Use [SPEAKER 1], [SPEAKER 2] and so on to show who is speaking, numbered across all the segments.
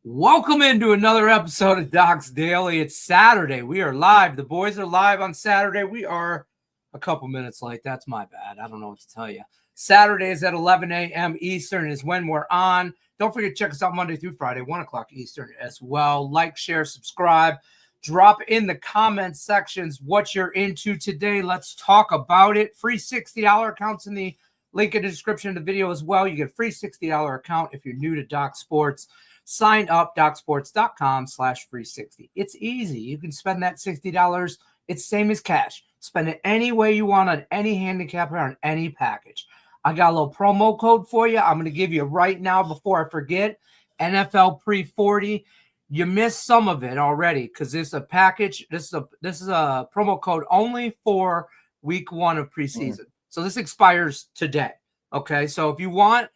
[SPEAKER 1] Welcome into another episode of Doc's Daily. It's Saturday. We are live. The boys are live on Saturday. We are a couple minutes late. That's my bad. I don't know what to tell you. Saturday is at 11 a.m. Eastern is when we're on. Don't forget to check us out Monday through Friday, 1 o'clock Eastern as well. Like, share, subscribe. Drop in the comment sections what you're into today. Let's talk about it. Free $60 accounts in the link in the description of the video as well. You get a free $60 account if you're new to Doc Sports. Sign up, docsports.com/free60. It's easy. You can spend that $60. It's same as cash. Spend it any way you want on any handicap or on any package. I got a little promo code for you. I'm going to give you right now before I forget. NFL Pre-40. You missed some of it already because this is a package. This is a promo code only for week 1 of preseason. So this expires today. Okay, so if you want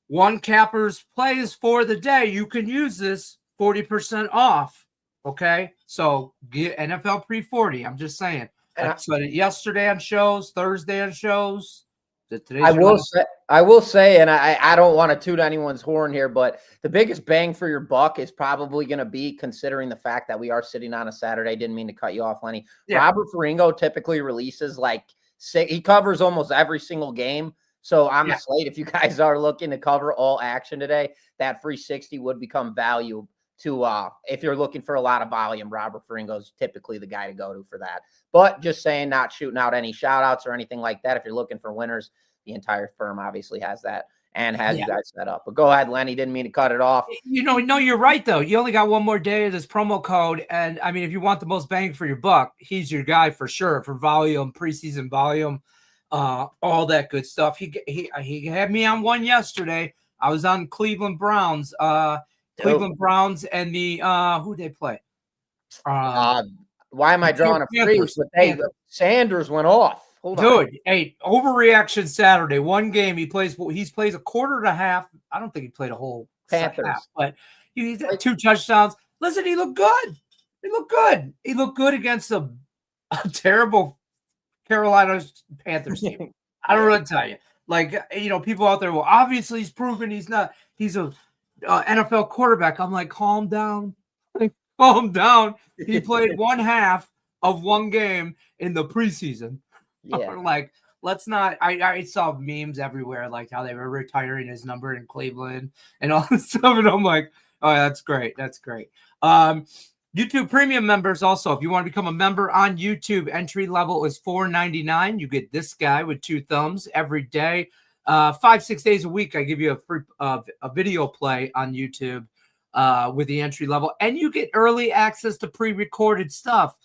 [SPEAKER 1] one capper's plays for the day, you can use this 40% off. Okay, so get NFL Pre-40. I'm just saying. I said it yesterday on shows, Thursday on shows.
[SPEAKER 2] I will say, and I don't want to toot anyone's horn here, but the biggest bang for your buck is probably going to be, considering the fact that we are sitting on a Saturday. Didn't mean to cut you off, Lenny. Yeah. Robert Ferringo typically releases he covers almost every single game. So on the slate, if you guys are looking to cover all action today, that free 60 would become value to if you're looking for a lot of volume. Robert Ferringo is typically the guy to go to for that. But just saying, not shooting out any shout outs or anything like that. If you're looking for winners, the entire firm obviously has that and has you guys set up. But go ahead, Lenny. Didn't mean to cut it off.
[SPEAKER 1] No, you're right, though. You only got one more day of this promo code. And I mean, if you want the most bang for your buck, he's your guy for sure for volume, preseason volume. All that good stuff. He had me on one yesterday. I was on Cleveland Browns. Cleveland Browns and the who they play.
[SPEAKER 2] Why am I drawing a freeze? But Sanders went off. Hold on.
[SPEAKER 1] Hey, overreaction Saturday. One game he plays a quarter and a half. I don't think he played a whole
[SPEAKER 2] Panthers
[SPEAKER 1] half, but he's 2 touchdowns. Listen, he looked good. He looked good against a terrible Carolina Panthers team. I don't know what to tell you. People out there, well, obviously he's proven he's a NFL quarterback. I'm like, calm down. Calm down. He played one half of one game in the preseason. Yeah. Let's not. I saw memes everywhere, like how they were retiring his number in Cleveland and all this stuff. And I'm like, oh, that's great. That's great. YouTube Premium members also, if you want to become a member on YouTube, entry level is $4.99. You get this guy with 2 thumbs every day. 5-6 days a week, I give you a free a video play on YouTube with the entry level. And you get early access to pre-recorded stuff.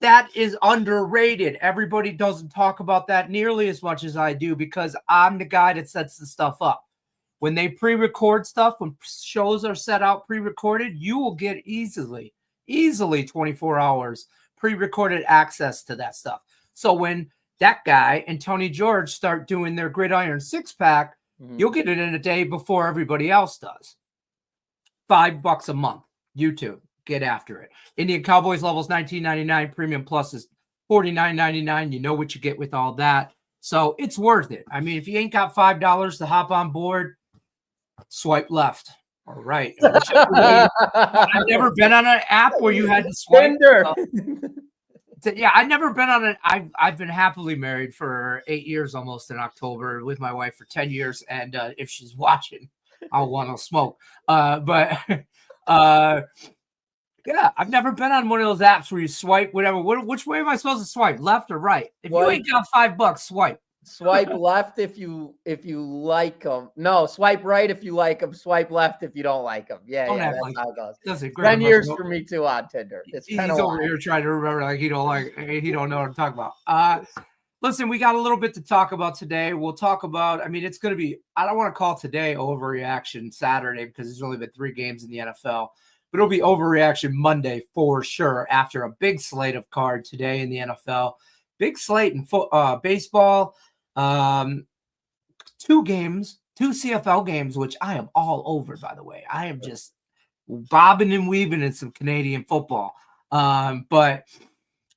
[SPEAKER 1] That is underrated. Everybody doesn't talk about that nearly as much as I do because I'm the guy that sets the stuff up. When they pre-record stuff, when shows are set out pre-recorded, you will get easily 24 hours pre-recorded access to that stuff. So when that guy and Tony George start doing their Gridiron 6-pack, you'll get it in a day before everybody else does. $5 a month, YouTube. Get after it. Indian Cowboys levels $19.99. Premium Plus is $49.99. You know what you get with all that. So it's worth it. I mean, if you ain't got $5 to hop on board, swipe left. All right. I've never been on an app where you had to swipe.
[SPEAKER 2] Tinder.
[SPEAKER 1] Yeah, I've never been on it. I've been happily married for 8 years almost in October, with my wife for 10 years. And if she's watching, I'll want to smoke. Yeah, I've never been on one of those apps where you swipe whatever. Which way am I supposed to swipe? Left or right? If you ain't got $5, swipe.
[SPEAKER 2] Swipe left if you like them. No, swipe right if you like them. Swipe left if you don't like them. Yeah, that's how it goes. 10 years for me too on Tinder.
[SPEAKER 1] He's over here trying to remember he don't know what I'm talking about. Listen, we got a little bit to talk about today. We'll talk about. I mean, it's going to be. I don't want to call today overreaction Saturday because there's only been 3 games in the NFL. But it'll be overreaction Monday for sure after a big slate of cards today in the NFL. Big slate in baseball. 2 games, 2 CFL games, which I am all over, by the way. I am just bobbing and weaving in some Canadian football. But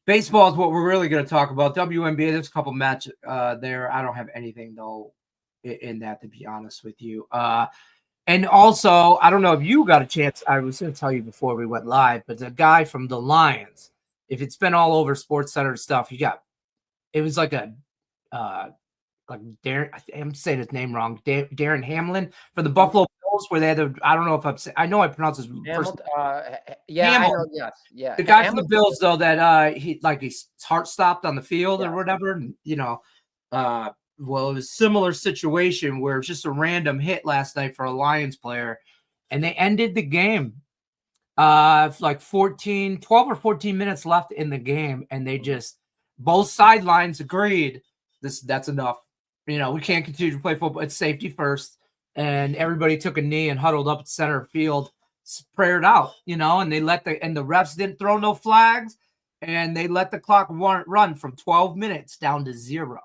[SPEAKER 1] baseball is what we're really going to talk about. WNBA, there's a couple matches there. I don't have anything, though, in that, to be honest with you. And also, I don't know if you got a chance. I was going to tell you before we went live, but the guy from the Lions, if it's been all over Sports Center stuff, it was like like Darren, I'm saying his name wrong, Darren Hamlin for the Buffalo Bills, where they had I don't know if I know I pronounce his first
[SPEAKER 2] yeah,
[SPEAKER 1] Hamilton.
[SPEAKER 2] I know, yes, yeah.
[SPEAKER 1] The guy from the Bills, though, that his heart stopped on the field or whatever, and, well, it was a similar situation where it's just a random hit last night for a Lions player, and they ended the game. Like 12 or 14 minutes left in the game, and they just both sidelines agreed that's enough. We can't continue to play football. It's safety first, and everybody took a knee and huddled up at center field, prayed out. And the refs didn't throw no flags, and they let the clock run from 12 minutes down to 0.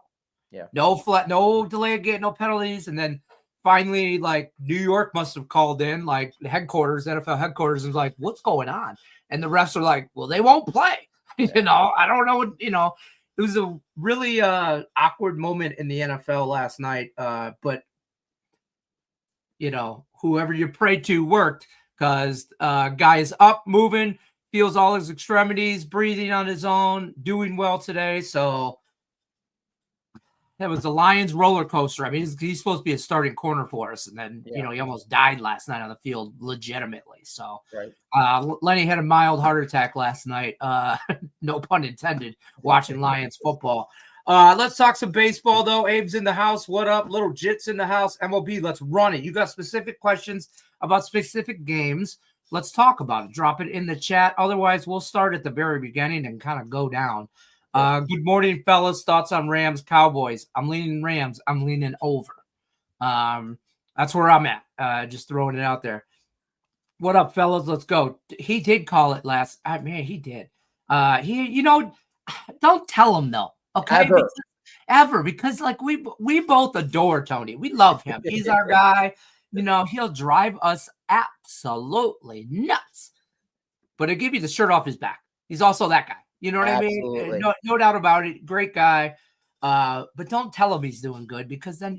[SPEAKER 2] Yeah.
[SPEAKER 1] No delay of game, no penalties. And then finally, like, New York must have called in, like, the NFL headquarters, and was like, what's going on? And the refs are like, well, they won't play. I don't know what, it was a really awkward moment in the NFL last night. But, whoever you pray to worked, because guy is up, moving, feels all his extremities, breathing on his own, doing well today. So that was the Lions roller coaster. I mean, he's supposed to be a starting corner for us, and then he almost died last night on the field, legitimately. So, Lenny had a mild heart attack last night. No pun intended. Watching Lions football. Let's talk some baseball, though. Abe's in the house. What up? Little Jit's in the house. MLB, let's run it. You got specific questions about specific games? Let's talk about it. Drop it in the chat. Otherwise, we'll start at the very beginning and kind of go down. Good morning, fellas. Thoughts on Rams, Cowboys? I'm leaning Rams. I'm leaning over. That's where I'm at. Just throwing it out there. What up, fellas? Let's go. He did call it last. Man, he did. Don't tell him though. Okay, because like we both adore Tony. We love him. He's our guy. He'll drive us absolutely nuts. But he'll give you the shirt off his back. He's also that guy. You know what I mean? No doubt about it. Great guy. But don't tell him he's doing good, because then,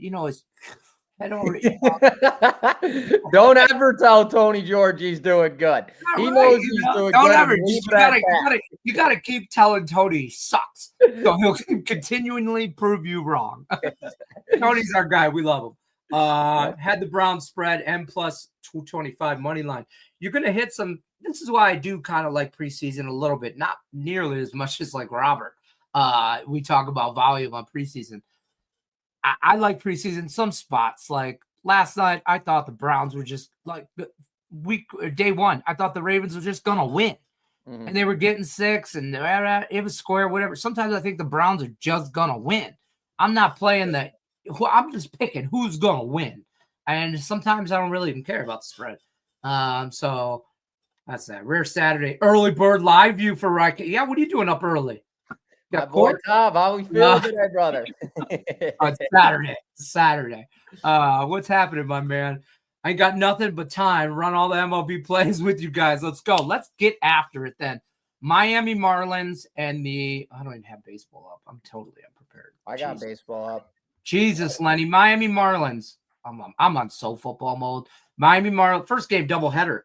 [SPEAKER 2] Don't ever tell Tony George he's doing good. He knows he's doing
[SPEAKER 1] don't
[SPEAKER 2] good.
[SPEAKER 1] Ever. You gotta keep telling Tony he sucks. So he'll continually prove you wrong. Tony's our guy. We love him. Had the Browns spread M plus 225 money line. You're gonna hit some. This is why I do kind of like preseason a little bit, not nearly as much as like Robert. We talk about volume on preseason. I like preseason some spots. Like last night, I thought the Browns were just like day one. I thought the Ravens were just gonna win, and they were getting 6, and it was square, whatever. Sometimes I think the Browns are just gonna win. I'm not playing I'm just picking who's gonna win, and sometimes I don't really even care about the spread. So. That's that. Rare Saturday. Early bird live view for Rocky. Yeah, what are you doing up early?
[SPEAKER 2] My boy Tom, how we feeling today, brother?
[SPEAKER 1] It's Saturday. What's happening, my man? I ain't got nothing but time. Run all the MLB plays with you guys. Let's go. Let's get after it then. Miami Marlins and I don't even have baseball up. I'm totally unprepared.
[SPEAKER 2] I got baseball up.
[SPEAKER 1] Jesus, Lenny. Miami Marlins. I'm on so football mode. Miami Marlins. First game doubleheader.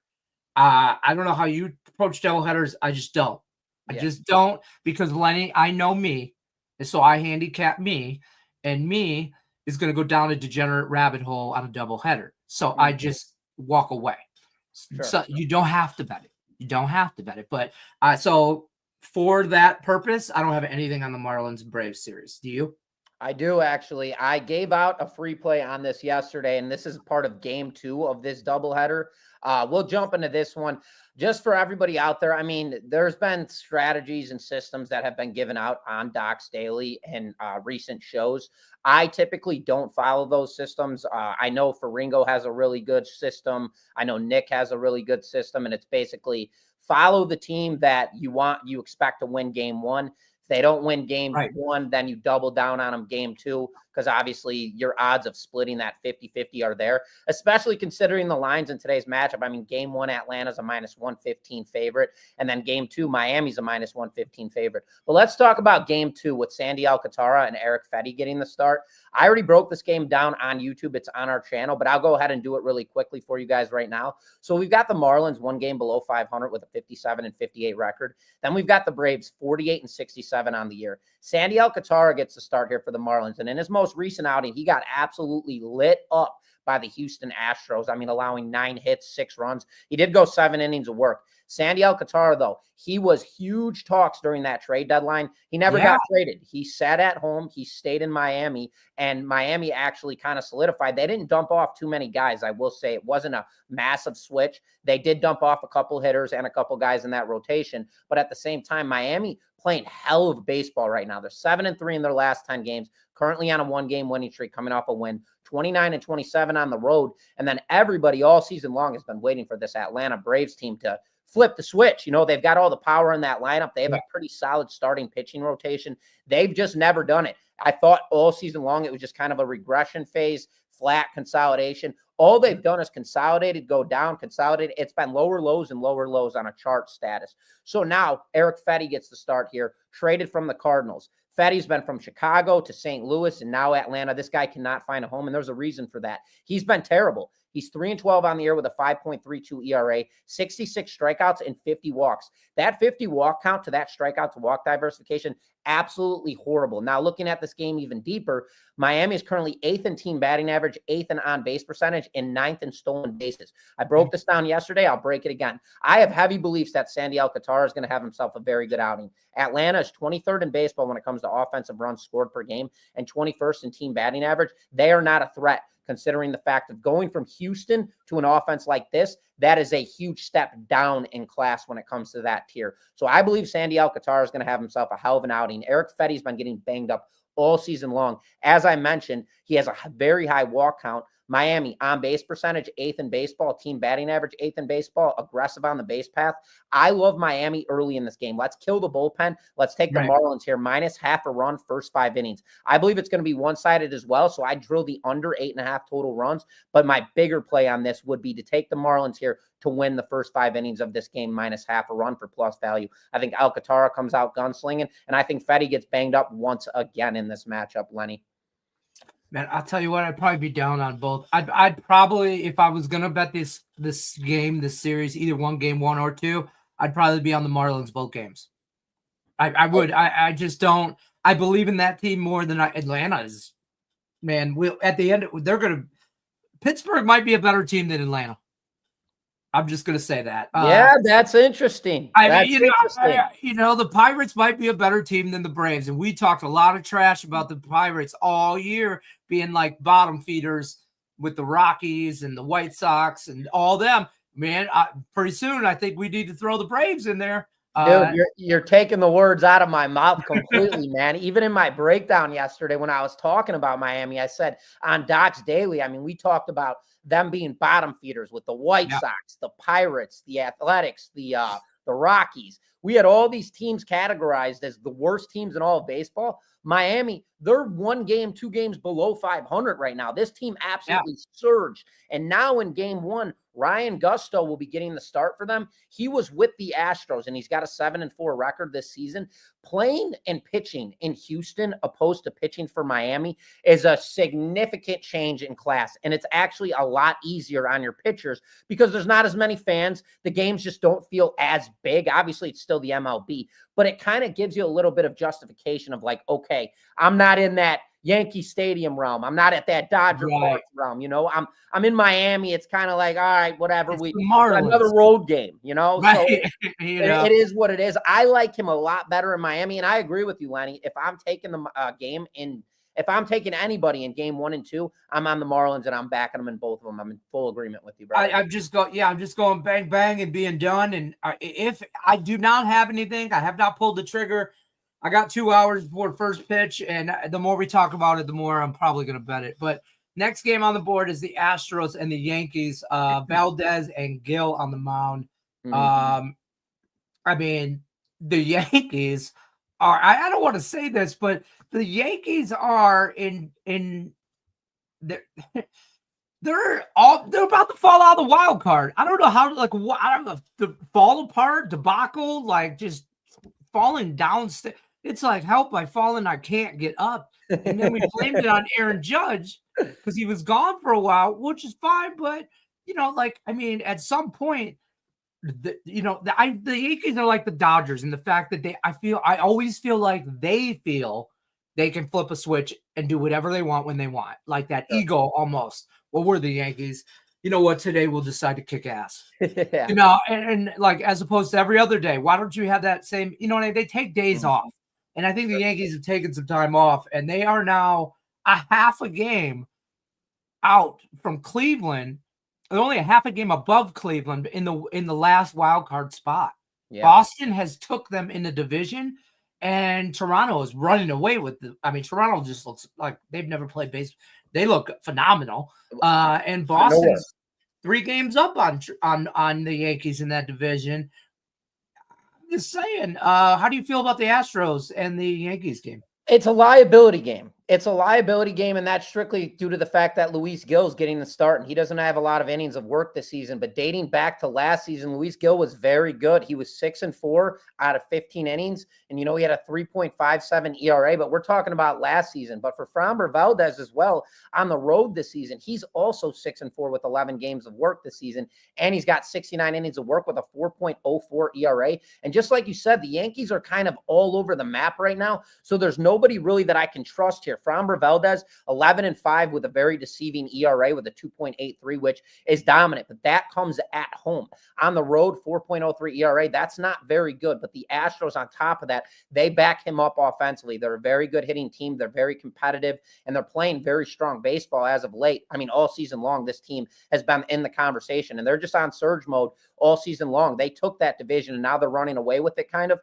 [SPEAKER 1] I don't know how you approach doubleheaders. I just don't. I just don't, because Lenny, I know me, and so I handicap me, and me is going to go down a degenerate rabbit hole on a doubleheader. So I just walk away. So you don't have to bet it. You don't have to bet it. But so for that purpose, I don't have anything on the Marlins Braves series. Do you?
[SPEAKER 2] I do, actually. I gave out a free play on this yesterday, and this is part of game 2 of this doubleheader. We'll jump into this one. Just for everybody out there, I mean, there's been strategies and systems that have been given out on Docs Daily and recent shows. I typically don't follow those systems. I know Faringo has a really good system. I know Nick has a really good system, and it's basically follow the team that you expect to win game 1. If they don't win game 1, then you double down on them game 2, because obviously your odds of splitting that 50-50 are there, especially considering the lines in today's matchup. I mean, game 1, Atlanta's a minus 115 favorite, and then game 2, Miami's a minus 115 favorite. But let's talk about game 2 with Sandy Alcantara and Eric Fetty getting the start. I already broke this game down on YouTube. It's on our channel, but I'll go ahead and do it really quickly for you guys right now. So we've got the Marlins 1 game below 500 with a 57-58 record. Then we've got the Braves 48-67 on the year. Sandy Alcantara gets the start here for the Marlins. And in his most recent outing, he got absolutely lit up by the Houston Astros. I mean, allowing 9 hits, 6 runs. He did go 7 innings of work. Sandy Alcantara, though, he was huge talks during that trade deadline. He never got traded. He sat at home. He stayed in Miami, and Miami actually kind of solidified. They didn't dump off too many guys, I will say. It wasn't a massive switch. They did dump off a couple hitters and a couple guys in that rotation, but at the same time, Miami playing hell of baseball right now. They're 7-3 in their last 10 games, currently on a 1-game winning streak, coming off a win, 29-27 on the road. And then everybody all season long has been waiting for this Atlanta Braves team to flip the switch. You know, they've got all the power in that lineup. They have a pretty solid starting pitching rotation. They've just never done it. I thought all season long it was just kind of a regression phase, flat consolidation. All they've done is consolidated, go down, consolidate. It's been lower lows and lower lows on a chart status. So now Eric Fetty gets the start here, traded from the Cardinals. Fetty's been from Chicago to St. Louis and now Atlanta. This guy cannot find a home, and there's a reason for that. He's been terrible. He's 3-12 on the year with a 5.32 ERA, 66 strikeouts, and 50 walks. That 50 walk count to that strikeout to walk diversification, absolutely horrible. Now, looking at this game even deeper, Miami is currently 8th in team batting average, 8th in on-base percentage, and 9th in stolen bases. I broke this down yesterday. I'll break it again. I have heavy beliefs that Sandy Alcantara is going to have himself a very good outing. Atlanta is 23rd in baseball when it comes to offensive runs scored per game and 21st in team batting average. They are not a threat, considering the fact of going from Houston to an offense like this. That is a huge step down in class when it comes to that tier. So I believe Sandy Alcantara is going to have himself a hell of an outing. Eric Fetty's been getting banged up all season long. As I mentioned, he has a very high walk count. Miami on-base percentage, 8th in baseball, team batting average, 8th in baseball, aggressive on the base path. I love Miami early in this game. Let's kill the bullpen. Let's take the Marlins here, minus half a run, first 5 innings. I believe it's going to be one-sided as well, so I drill the under 8.5 total runs, but my bigger play on this would be to take the Marlins here to win the first 5 innings of this game, minus half a run for plus value. I think Alcantara comes out gunslinging, and I think Fetty gets banged up once again in this matchup, Lenny.
[SPEAKER 1] Man, I'll tell you what, I'd probably be down on both. I'd probably, if I was gonna bet this game, this series, either one game, 1 or 2, I'd probably be on the Marlins both games. I would. I just don't. I believe in that team more than Atlanta is. Man, at the end, Pittsburgh might be a better team than Atlanta. I'm just going to say that.
[SPEAKER 2] Yeah, that's interesting.
[SPEAKER 1] The Pirates might be a better team than the Braves. And we talked a lot of trash about the Pirates all year being like bottom feeders with the Rockies and the White Sox and all them. Man, pretty soon I think we need to throw the Braves in there.
[SPEAKER 2] Dude, you're taking the words out of my mouth completely, man. Even in my breakdown yesterday when I was talking about Miami, I said on Doc's Daily, I mean, we talked about them being bottom feeders with the White Sox, the Pirates, the Athletics, the Rockies. We had all these teams categorized as the worst teams in all of baseball. Miami, they're 1 game, 2 games below 500 right now. This team absolutely surged. And now in game 1, Ryan Gusto will be getting the start for them. He was with the Astros, and he's got a 7-4 record this season. Playing and pitching in Houston opposed to pitching for Miami is a significant change in class, and it's actually a lot easier on your pitchers because there's not as many fans. The games just don't feel as big. Obviously, it's still the MLB, but it kind of gives you a little bit of justification of like, okay, I'm not in that Yankee Stadium realm. I'm not at that Dodger Park realm. You know, I'm in Miami. It's kind of like, all right, whatever. We another road game, you know.
[SPEAKER 1] Right.
[SPEAKER 2] So it is what it is. I like him a lot better in Miami, and I agree with you, Lenny. If I'm taking the game if I'm taking anybody in game 1 and 2, I'm on the Marlins and I'm backing them in both of them. I'm in full agreement with you, bro.
[SPEAKER 1] I'm just going bang bang and being done. And if I do not have anything, I have not pulled the trigger. I got 2 hours before first pitch, and the more we talk about it, the more I'm probably going to bet it. But next game on the board is the Astros and the Yankees. Valdez and Gill on the mound. I mean, the Yankees are. I don't want to say this, but the Yankees are they're about to fall out of the wild card. I don't know how. I don't know, the fall apart debacle, like just falling down. It's like, help, I fallen, I can't get up. And then we blamed it on Aaron Judge because he was gone for a while, which is fine. But, at some point, the Yankees are like the Dodgers in the fact that I always feel like they feel they can flip a switch and do whatever they want when they want, like that ego almost. Well, we're the Yankees. You know what? Today we'll decide to kick ass.
[SPEAKER 2] Yeah.
[SPEAKER 1] And like as opposed to every other day. Why don't you have that same? They take days off, and I think the Yankees have taken some time off, and they are now a half a game out from Cleveland. They're only a half a game above Cleveland in the last wild card spot. Yeah. Boston has took them in the division, and Toronto is running away with Toronto just looks like they've never played baseball. They look phenomenal. And Boston's 3 games up on the Yankees in that division. I'm just saying, how do you feel about the Astros and the Yankees game?
[SPEAKER 2] It's a liability game. It's a liability game, and that's strictly due to the fact that Luis Gill's getting the start, and he doesn't have a lot of innings of work this season. But dating back to last season, Luis Gill was very good. He was 6-4 out of 15 innings, and he had a 3.57 ERA. But we're talking about last season. But for Framber Valdez as well on the road this season, he's also 6-4 with 11 games of work this season, and he's got 69 innings of work with a 4.04 ERA. And just like you said, the Yankees are kind of all over the map right now, so there's nobody really that I can trust here. Framber Valdez, 11-5 with a very deceiving ERA with a 2.83, which is dominant, but that comes at home. On the road, 4.03 ERA, that's not very good, but the Astros on top of that, they back him up offensively. They're a very good hitting team. They're very competitive, and they're playing very strong baseball as of late. All season long, this team has been in the conversation, and they're just on surge mode all season long. They took that division, and now they're running away with it kind of.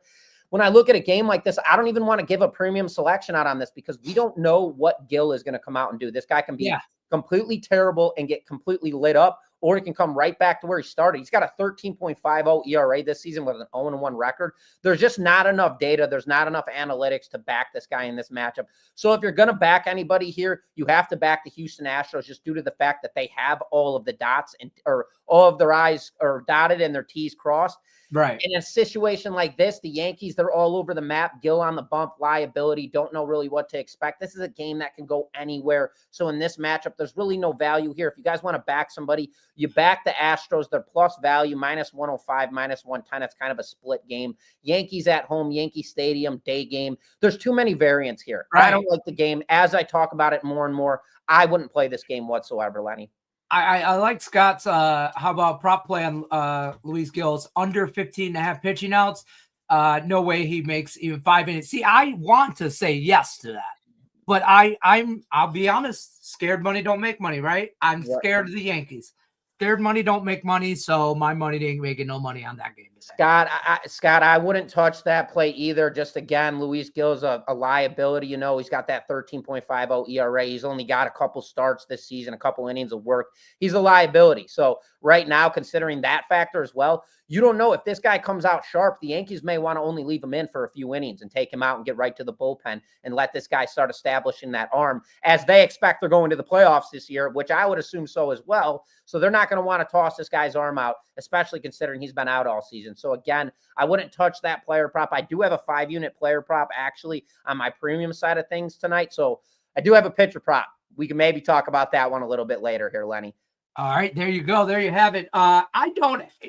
[SPEAKER 2] When I look at a game like this, I don't even want to give a premium selection out on this because we don't know what Gill is going to come out and do. This guy can be completely terrible and get completely lit up, or he can come right back to where he started. He's got a 13.50 ERA this season with an 0-1 record. There's just not enough data. There's not enough analytics to back this guy in this matchup. So if you're going to back anybody here, you have to back the Houston Astros just due to the fact that they have all of the dots or all of their I's are dotted and their T's crossed.
[SPEAKER 1] Right.
[SPEAKER 2] In a situation like this, the Yankees, they're all over the map. Gill on the bump, liability, don't know really what to expect. This is a game that can go anywhere. So in this matchup, there's really no value here. If you guys want to back somebody, you back the Astros. They're plus value, -105, -110. It's kind of a split game. Yankees at home, Yankee Stadium, day game. There's too many variants here. Right. I don't like the game. As I talk about it more and more, I wouldn't play this game whatsoever, Lenny.
[SPEAKER 1] I like Scott's how about prop play on Luis Gill's under 15.5 pitching outs. No way he makes even 5 innings. See, I want to say yes to that, but I'll be honest, scared money don't make money, right? I'm scared of the Yankees. Scared money don't make money, so my money ain't making no money on that game today.
[SPEAKER 2] Scott, I wouldn't touch that play either. Just again, Luis Gill's a liability. He's got that 13.50 ERA. He's only got a couple starts this season, a couple innings of work. He's a liability. So right now, considering that factor as well, you don't know if this guy comes out sharp. The Yankees may want to only leave him in for a few innings and take him out and get right to the bullpen and let this guy start establishing that arm as they expect they're going to the playoffs this year, which I would assume so as well. So they're not going to want to toss this guy's arm out, especially considering he's been out all season. So again, I wouldn't touch that player prop. I do have a 5-unit player prop actually on my premium side of things tonight. So I do have a pitcher prop. We can maybe talk about that one a little bit later here, Lenny.
[SPEAKER 1] All right, there you go. There you have it.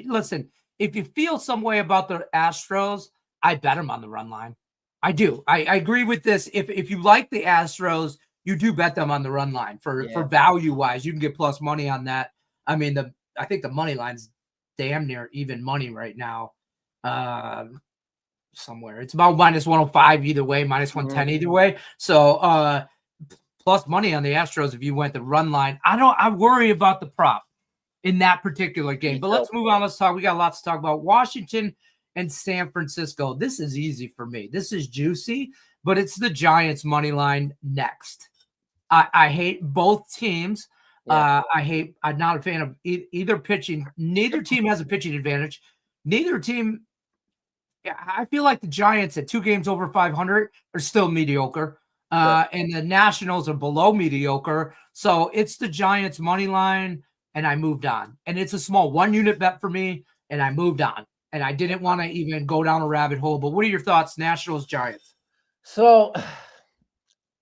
[SPEAKER 1] Listen, if you feel some way about the Astros, I bet them on the run line. I do. I agree with this. If you like the Astros, you do bet them on the run line for value wise. You can get plus money on that. I think the money line's damn near even money right now. Somewhere it's about -105 either way, -110 either way. So plus money on the Astros if you went the run line. I worry about the prop in that particular game. But let's move on. Let's talk. We got lots to talk about. Washington and San Francisco. This is easy for me. This is juicy, but it's the Giants money line next. I hate both teams. I'm not a fan of either pitching. Neither team has a pitching advantage. Neither team. I feel like the Giants at 2 games over 500 are still mediocre. And the Nationals are below mediocre. So it's the Giants money line. And I moved on. And it's a small 1-unit bet for me, and I moved on. And I didn't want to even go down a rabbit hole. But what are your thoughts, Nationals, Giants?
[SPEAKER 2] So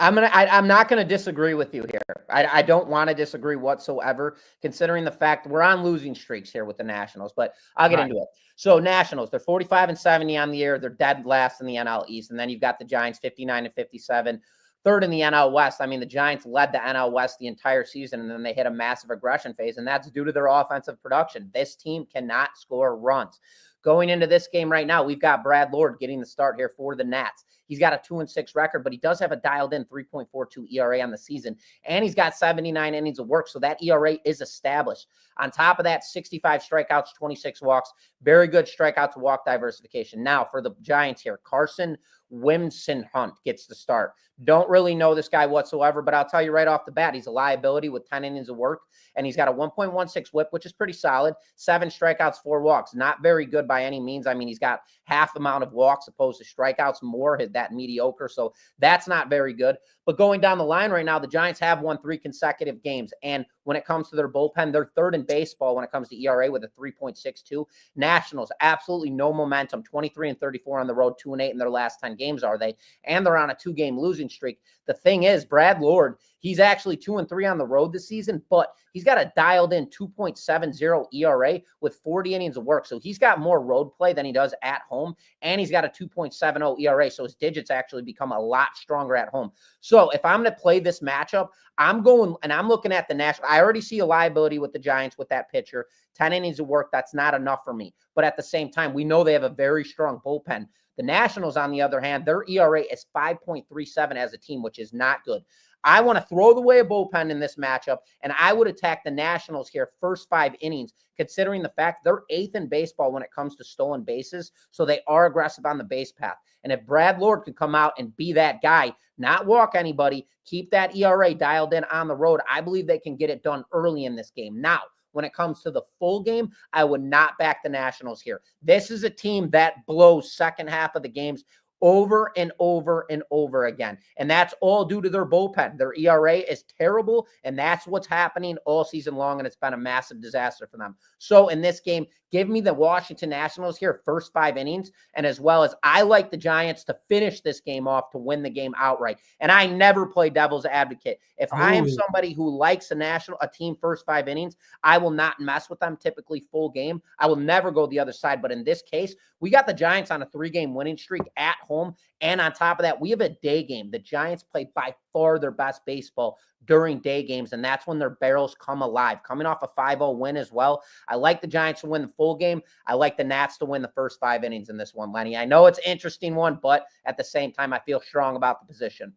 [SPEAKER 2] I'm not gonna disagree with you here. I don't want to disagree whatsoever, considering the fact we're on losing streaks here with the Nationals, but I'll get into it. So Nationals, they're 45-70 on the year. They're dead last in the NL East. And then you've got the Giants 59-57, third in the NL West. I mean, the Giants led the NL West the entire season, and then they hit a massive aggression phase, and that's due to their offensive production. This team cannot score runs. Going into this game right now, we've got Brad Lord getting the start here for the Nats. He's got a 2-6 record, but he does have a dialed-in 3.42 ERA on the season, and he's got 79 innings of work, so that ERA is established. On top of that, 65 strikeouts, 26 walks, very good strikeout to walk diversification. Now, for the Giants here, Carson Whisenhunt gets the start. Don't really know this guy whatsoever, but I'll tell you right off the bat, he's a liability with 10 innings of work, and he's got a 1.16 whip, which is pretty solid. 7 strikeouts, 4 walks. Not very good by any means. I mean, he's got half the amount of walks opposed to strikeouts, more that mediocre, so that's not very good. But going down the line right now, the Giants have won 3 consecutive games, and when it comes to their bullpen, they're third in baseball when it comes to ERA with a 3.62. Nationals, absolutely no momentum, 23-34 on the road, 2-8 in their last 10 games are they, and they're on a 2-game losing streak. The thing is, Brad Lord, he's actually 2-3 on the road this season, but he's got a dialed-in 2.70 ERA with 40 innings of work, so he's got more road play than he does at home, and he's got a 2.70 ERA, so his digits actually become a lot stronger at home. So if I'm going to play this matchup, I'm going and I'm looking at the National. I already see a liability with the Giants with that pitcher. 10 innings of work, that's not enough for me. But at the same time, we know they have a very strong bullpen. The Nationals, on the other hand, their ERA is 5.37 as a team, which is not good. I want to throw away a bullpen in this matchup, and I would attack the Nationals here first 5 innings, considering the fact they're 8th in baseball when it comes to stolen bases, so they are aggressive on the base path. And if Brad Lord can come out and be that guy, not walk anybody, keep that ERA dialed in on the road, I believe they can get it done early in this game. Now, when it comes to the full game, I would not back the Nationals here. This is a team that blows second half of the games over and over and over again. And that's all due to their bullpen. Their ERA is terrible, and that's what's happening all season long, and it's been a massive disaster for them. So in this game, give me the Washington Nationals here first 5 innings, and as well as I like the Giants to finish this game off to win the game outright. And I never play devil's advocate. If I am somebody who likes a team first 5 innings, I will not mess with them typically full game. I will never go the other side. But in this case, we got the Giants on a 3-game winning streak at home. And on top of that, we have a day game. The Giants play by far their best baseball during day games, and that's when their barrels come alive. Coming off a 5-0 win as well. I like the Giants to win the full game. I like the Nats to win the first 5 innings in this one, Lenny. I know it's an interesting one, but at the same time, I feel strong about the position.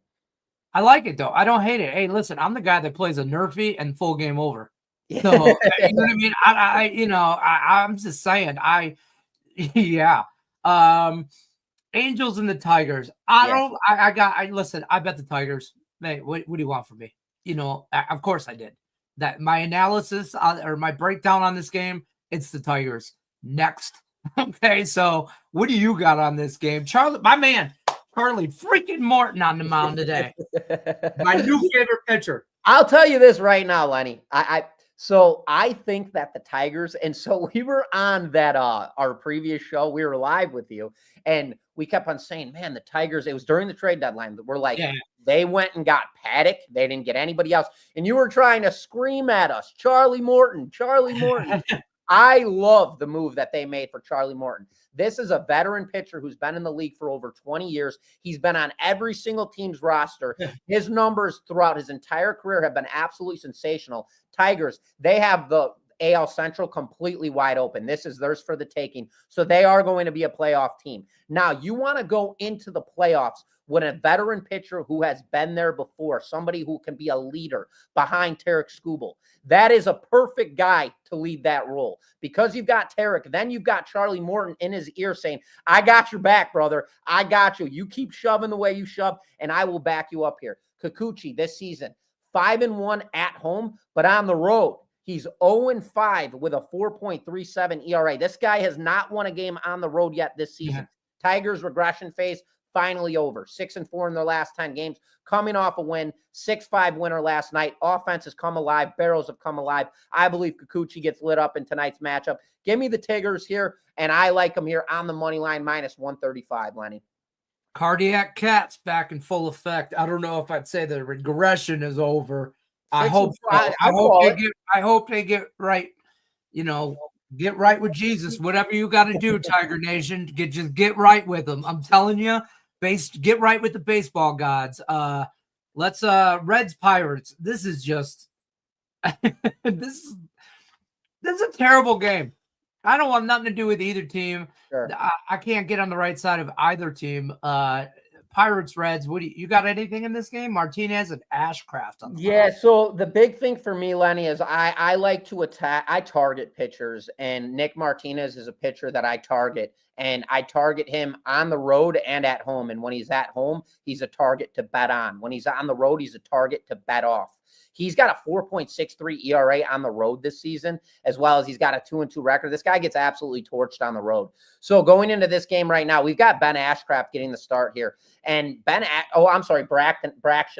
[SPEAKER 1] I like it, though. I don't hate it. Hey, listen, I'm the guy that plays a nerfy and full game over. So, you know what I mean? I'm just saying. Yeah. Angels and the Tigers. Listen, I bet the Tigers. Hey, what do you want from me? Of course I did. That my analysis or my breakdown on this game, it's the Tigers. Next. Okay, so what do you got on this game? Charlie, my man, Charlie freaking Morton on the mound today. My new favorite pitcher.
[SPEAKER 2] I'll tell you this right now, Lenny. So I think that the Tigers, and so we were on that our previous show, we were live with you, and we kept on saying, man, the Tigers, it was during the trade deadline, we're like, They went and got Paddock. They didn't get anybody else. And you were trying to scream at us, Charlie Morton. I love the move that they made for Charlie Morton. This is a veteran pitcher who's been in the league for over 20 years. He's been on every single team's roster. His numbers throughout his entire career have been absolutely sensational. Tigers, they have the AL Central completely wide open. This is theirs for the taking. So they are going to be a playoff team. Now, you want to go into the playoffs with a veteran pitcher who has been there before, somebody who can be a leader behind Tarek Skubal. That is a perfect guy to lead that role. Because you've got Tarek, then you've got Charlie Morton in his ear saying, I got your back, brother. I got you. You keep shoving the way you shove, and I will back you up here. Kikuchi this season, 5-1 at home, but on the road, he's 0-5 with a 4.37 ERA. This guy has not won a game on the road yet this season. Tigers regression phase finally over. 6-4 in their last 10 games, coming off a win, 6-5 winner last night. Offense has come alive. Barrels have come alive. I believe Kikuchi gets lit up in tonight's matchup. Give me the Tigers here, and I like them here on the money line, -135, Lenny.
[SPEAKER 1] Cardiac Cat's back in full effect. I don't know if I'd say the regression is over. I hope so. I hope they get right. Get right with Jesus. Whatever you got to do, Tiger Nation, get right with them. I'm telling you, get right with the baseball gods. Let's Reds Pirates. This is just this is a terrible game. I don't want nothing to do with either team.
[SPEAKER 2] Sure.
[SPEAKER 1] I can't get on the right side of either team. Pirates, Reds. What do you got? Anything in this game? Martinez and Ashcraft on the
[SPEAKER 2] line. So the big thing for me, Lenny, is I like to attack. I target pitchers, and Nick Martinez is a pitcher that I target, and I target him on the road and at home. And when he's at home, he's a target to bet on. When he's on the road, he's a target to bet off. He's got a 4.63 ERA on the road this season, as well as he's got a 2-2 record. This guy gets absolutely torched on the road. So going into this game right now, we've got Ben Ashcraft getting the start here. And Braxton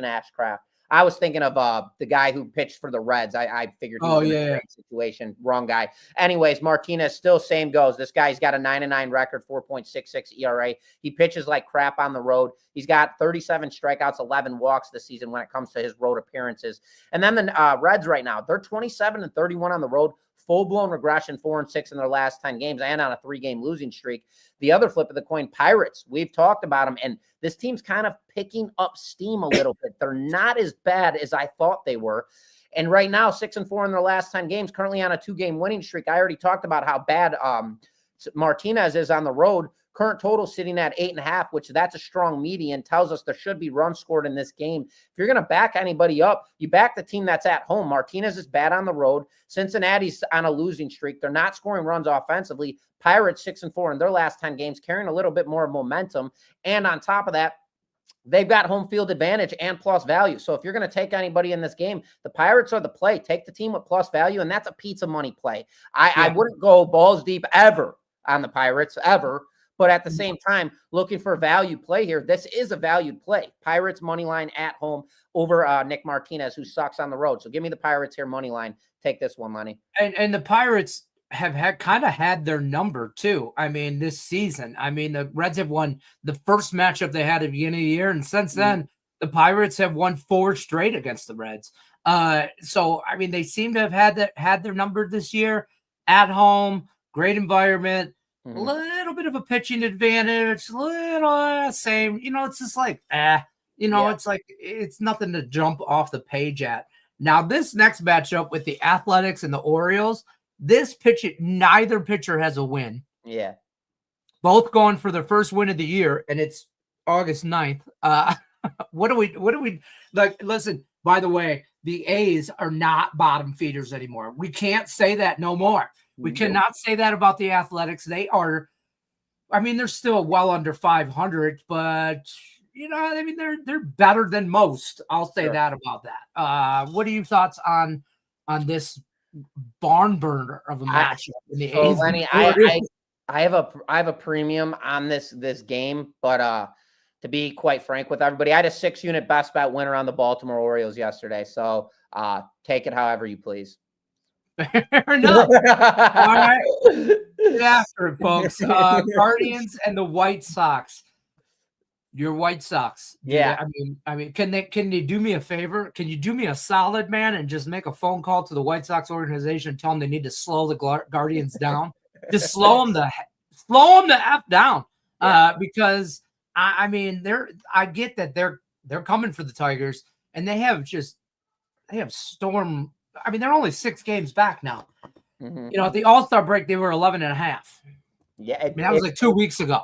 [SPEAKER 2] Ashcraft. I was thinking of the guy who pitched for the Reds. I figured he was in a great situation. Wrong guy. Anyways, Martinez, still same goes. This guy's got a 9-9 record, 4.66 ERA. He pitches like crap on the road. He's got 37 strikeouts, 11 walks this season when it comes to his road appearances. And then the Reds right now, they're 27-31 on the road. Full-blown regression, 4-6 in their last 10 games and on a 3-game losing streak. The other flip of the coin, Pirates. We've talked about them, and this team's kind of picking up steam a little bit. They're not as bad as I thought they were. And right now, 6-4 in their last 10 games, currently on a 2-game winning streak. I already talked about how bad Martinez is on the road. Current total sitting at 8.5, which that's a strong median, tells us there should be runs scored in this game. If you're going to back anybody up, you back the team that's at home. Martinez is bad on the road. Cincinnati's on a losing streak. They're not scoring runs offensively. Pirates 6-4 in their last 10 games, carrying a little bit more momentum. And on top of that, they've got home field advantage and plus value. So if you're going to take anybody in this game, the Pirates are the play. Take the team with plus value, and that's a pizza money play. I wouldn't go balls deep ever on the Pirates, ever. But at the same time, looking for a value play here, this is a valued play. Pirates money line at home over Nick Martinez, who sucks on the road. So give me the Pirates here money line. Take this one, Lenny.
[SPEAKER 1] And the Pirates have had their number too. I mean, this season. I mean, the Reds have won the first matchup they had at the beginning of the year, and since then, the Pirates have won 4 straight against the Reds. So I mean, they seem to have had their number this year at home. Great environment. A little bit of a pitching advantage, same. It's just like, it's like it's nothing to jump off the page at. Now, this next matchup with the Athletics and the Orioles, neither pitcher has a win.
[SPEAKER 2] Yeah.
[SPEAKER 1] Both going for their first win of the year, and it's August 9th. What do we like? Listen, by the way, the A's are not bottom feeders anymore. We can't say that no more. We cannot say that about the Athletics. They are, I mean, they're still well under 500, but they're better than most. I'll say that about that. What are your thoughts on this barn burner of a matchup in the A's?
[SPEAKER 2] Lenny, I have a premium on this game, but to be quite frank with everybody, I had a 6-unit best bet winner on the Baltimore Orioles yesterday. So take it however you please.
[SPEAKER 1] Fair enough. All right. Get after it, folks. Guardians and the White Sox. Your White Sox.
[SPEAKER 2] Yeah.
[SPEAKER 1] I mean, can they do me a favor? Can you do me a solid, man, and just make a phone call to the White Sox organization and tell them they need to slow the Guardians down? Just slow them the F down. Because I get that they're coming for the Tigers, and they have storm. I mean, they're only 6 games back now. At the All-Star break, they were 11.5.
[SPEAKER 2] Yeah.
[SPEAKER 1] That was like 2 weeks ago.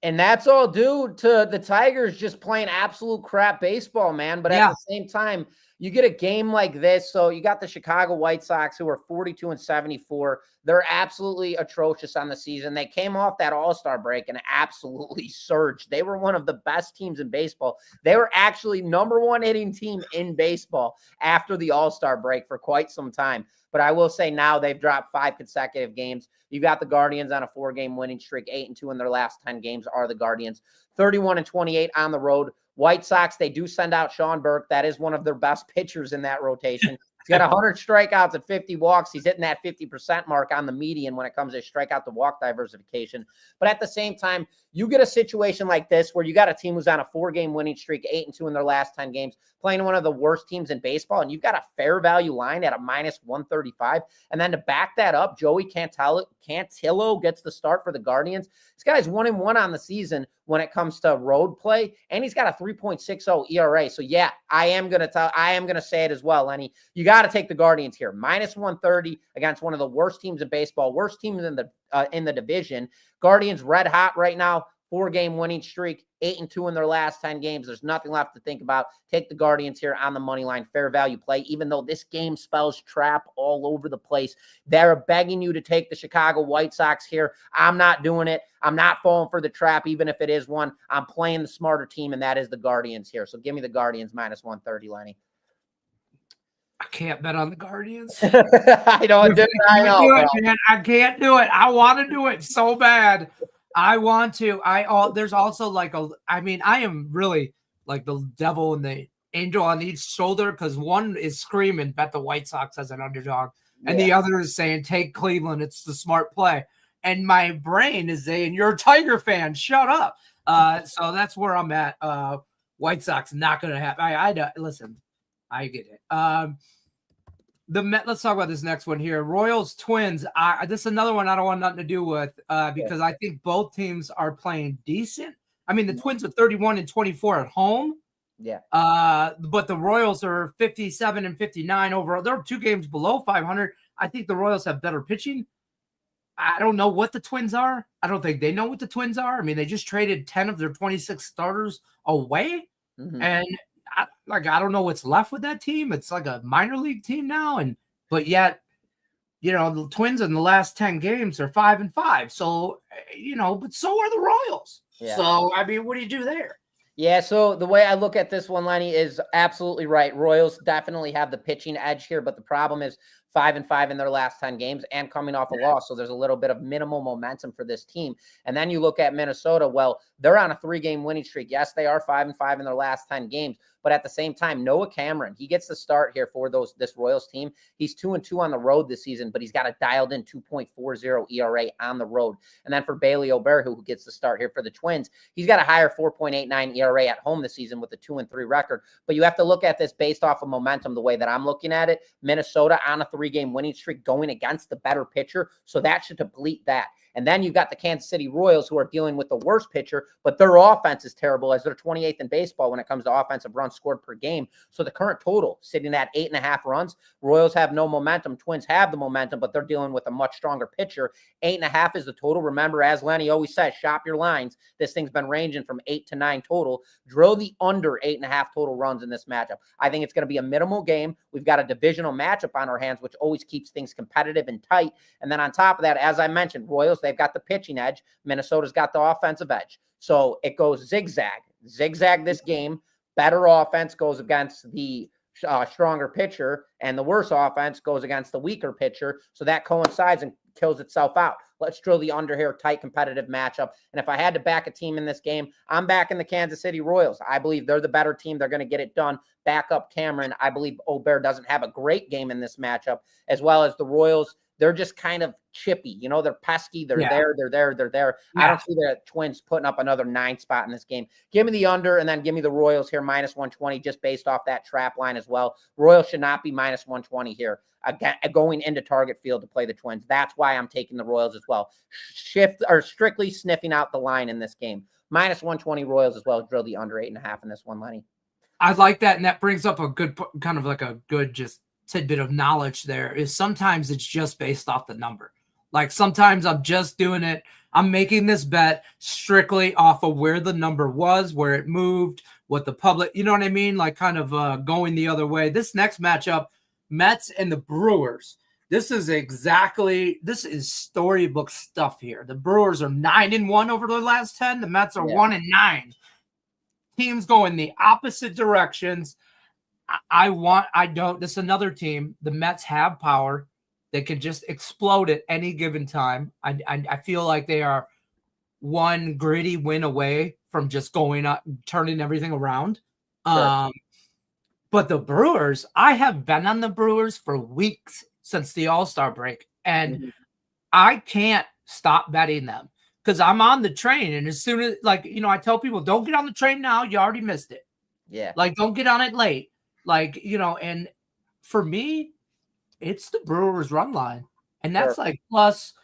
[SPEAKER 2] And that's all due to the Tigers just playing absolute crap baseball, man. But at the same time, you get a game like this. So you got the Chicago White Sox, who are 42-74. They're absolutely atrocious on the season. They came off that All-Star break and absolutely surged. They were one of the best teams in baseball. They were actually number 1 hitting team in baseball after the All-Star break for quite some time. But I will say now they've dropped 5 consecutive games. You've got the Guardians on a 4-game winning streak. 8-2 in their last 10 games are the Guardians. 31-28 on the road. White Sox, they do send out Sean Burke. That is one of their best pitchers in that rotation. He's got 100 strikeouts and 50 walks. He's hitting that 50% mark on the median when it comes to strikeout to walk diversification. But at the same time, you get a situation like this where you got a team who's on a 4-game winning streak, 8-2 in their last 10 games, playing one of the worst teams in baseball, and you've got a fair value line at a -135. And then to back that up, Joey Cantillo gets the start for the Guardians. This guy's 1-1 on the season when it comes to road play, and he's got a 3.60 ERA. So yeah, I am gonna say it as well, Lenny. You got to take the Guardians here, -130 against one of the worst teams in baseball, worst teams in the division. Guardians red hot right now, 4-game winning streak, 8-2 in their last 10 games. There's nothing left to think about. Take the Guardians here on the money line, fair value play, even though this game spells trap all over the place. They're begging you to take the Chicago White Sox here. I'm not doing it. I'm not falling for the trap, even if it is one. I'm playing the smarter team, and that is the Guardians here. So give me the Guardians -130, Lenny.
[SPEAKER 1] I can't bet on the Guardians.
[SPEAKER 2] I know,
[SPEAKER 1] man. I can't do it. I want to do it so bad. I want to. There's also I am really like the devil and the angel on each shoulder, because one is screaming, bet the White Sox as an underdog, and the other is saying, take Cleveland. It's the smart play. And my brain is saying, you're a Tiger fan. Shut up. So that's where I'm at. White Sox not going to happen. Listen, I get it. Let's talk about this next one here. Royals Twins. This is another one I don't want nothing to do with because I think both teams are playing decent. I mean, the Twins are 31-24 at home.
[SPEAKER 2] Yeah.
[SPEAKER 1] But the Royals are 57-59 overall. They're 2 games below 500. I think the Royals have better pitching. I don't know what the Twins are. I don't think they know what the Twins are. I mean, they just traded 10 of their 26 starters away. Mm-hmm. And I don't know what's left with that team. It's like a minor league team now. But yet, the Twins in the last 10 games are 5-5. So, but so are the Royals. Yeah. So, I mean, what do you do there?
[SPEAKER 2] Yeah, so the way I look at this one, Lenny, is absolutely right. Royals definitely have the pitching edge here, but the problem is 5-5 in their last 10 games and coming off a loss. So there's a little bit of minimal momentum for this team. And then you look at Minnesota. Well, they're on a 3-game winning streak. Yes, they are 5-5 in their last 10 games. But at the same time, Noah Cameron, he gets the start here for this Royals team. He's 2-2 on the road this season, but he's got a dialed in 2.40 ERA on the road. And then for Bailey Oberto, who gets the start here for the Twins, he's got a higher 4.89 ERA at home this season with a 2-3 record. But you have to look at this based off of momentum, the way that I'm looking at it. Minnesota on a 3-game winning streak going against the better pitcher. So that should deplete that. And then you've got the Kansas City Royals, who are dealing with the worst pitcher, but their offense is terrible, as they're 28th in baseball when it comes to offensive runs scored per game. So the current total sitting at 8.5 runs. Royals have no momentum. Twins have the momentum, but they're dealing with a much stronger pitcher. 8.5 is the total. Remember, as Lenny always says, shop your lines. This thing's been ranging from 8 to 9 total. Drill the under 8.5 total runs in this matchup. I think it's going to be a minimal game. We've got a divisional matchup on our hands, which always keeps things competitive and tight. And then on top of that, as I mentioned, Royals, they've got the pitching edge. Minnesota's got the offensive edge. So it goes zigzag this game. Better offense goes against the stronger pitcher, and the worse offense goes against the weaker pitcher. So that coincides and kills itself out. Let's drill the under here, tight competitive matchup. And if I had to back a team in this game, I'm backing the Kansas City Royals. I believe they're the better team. They're going to get it done. Back up Cameron. I believe Oberto doesn't have a great game in this matchup, as well as the Royals. They're just kind of chippy. They're pesky. They're there. Yeah. I don't see the Twins putting up another 9 spot in this game. Give me the under, and then give me the Royals here, -120, just based off that trap line as well. Royals should not be -120 here, again, going into Target Field to play the Twins. That's why I'm taking the Royals as well. Strictly sniffing out the line in this game. -120 Royals as well. Drill the under 8.5 in this one, Lenny.
[SPEAKER 1] I like that, and that brings up a good kind of like a good just tidbit of knowledge there. Is sometimes it's just based off the number. Like sometimes I'm just doing it. I'm making this bet strictly off of where the number was, where it moved, what the public, you know what I mean? Like kind of going the other way. This next matchup, Mets and the Brewers. This is storybook stuff here. The Brewers are 9-1 over the last 10. The Mets are 1-9. Teams going the opposite directions. This is another team. The Mets have power. They can just explode at any given time. I feel like they are one gritty win away from just going up, turning everything around.
[SPEAKER 2] Sure.
[SPEAKER 1] But the Brewers, I have been on the Brewers for weeks since the All-Star break, and I can't stop betting them because I'm on the train. And as soon as, like, I tell people, don't get on the train now. You already missed it.
[SPEAKER 2] Yeah.
[SPEAKER 1] Like, don't get on it late. Like, and for me, it's the Brewers run line. And that's like, plus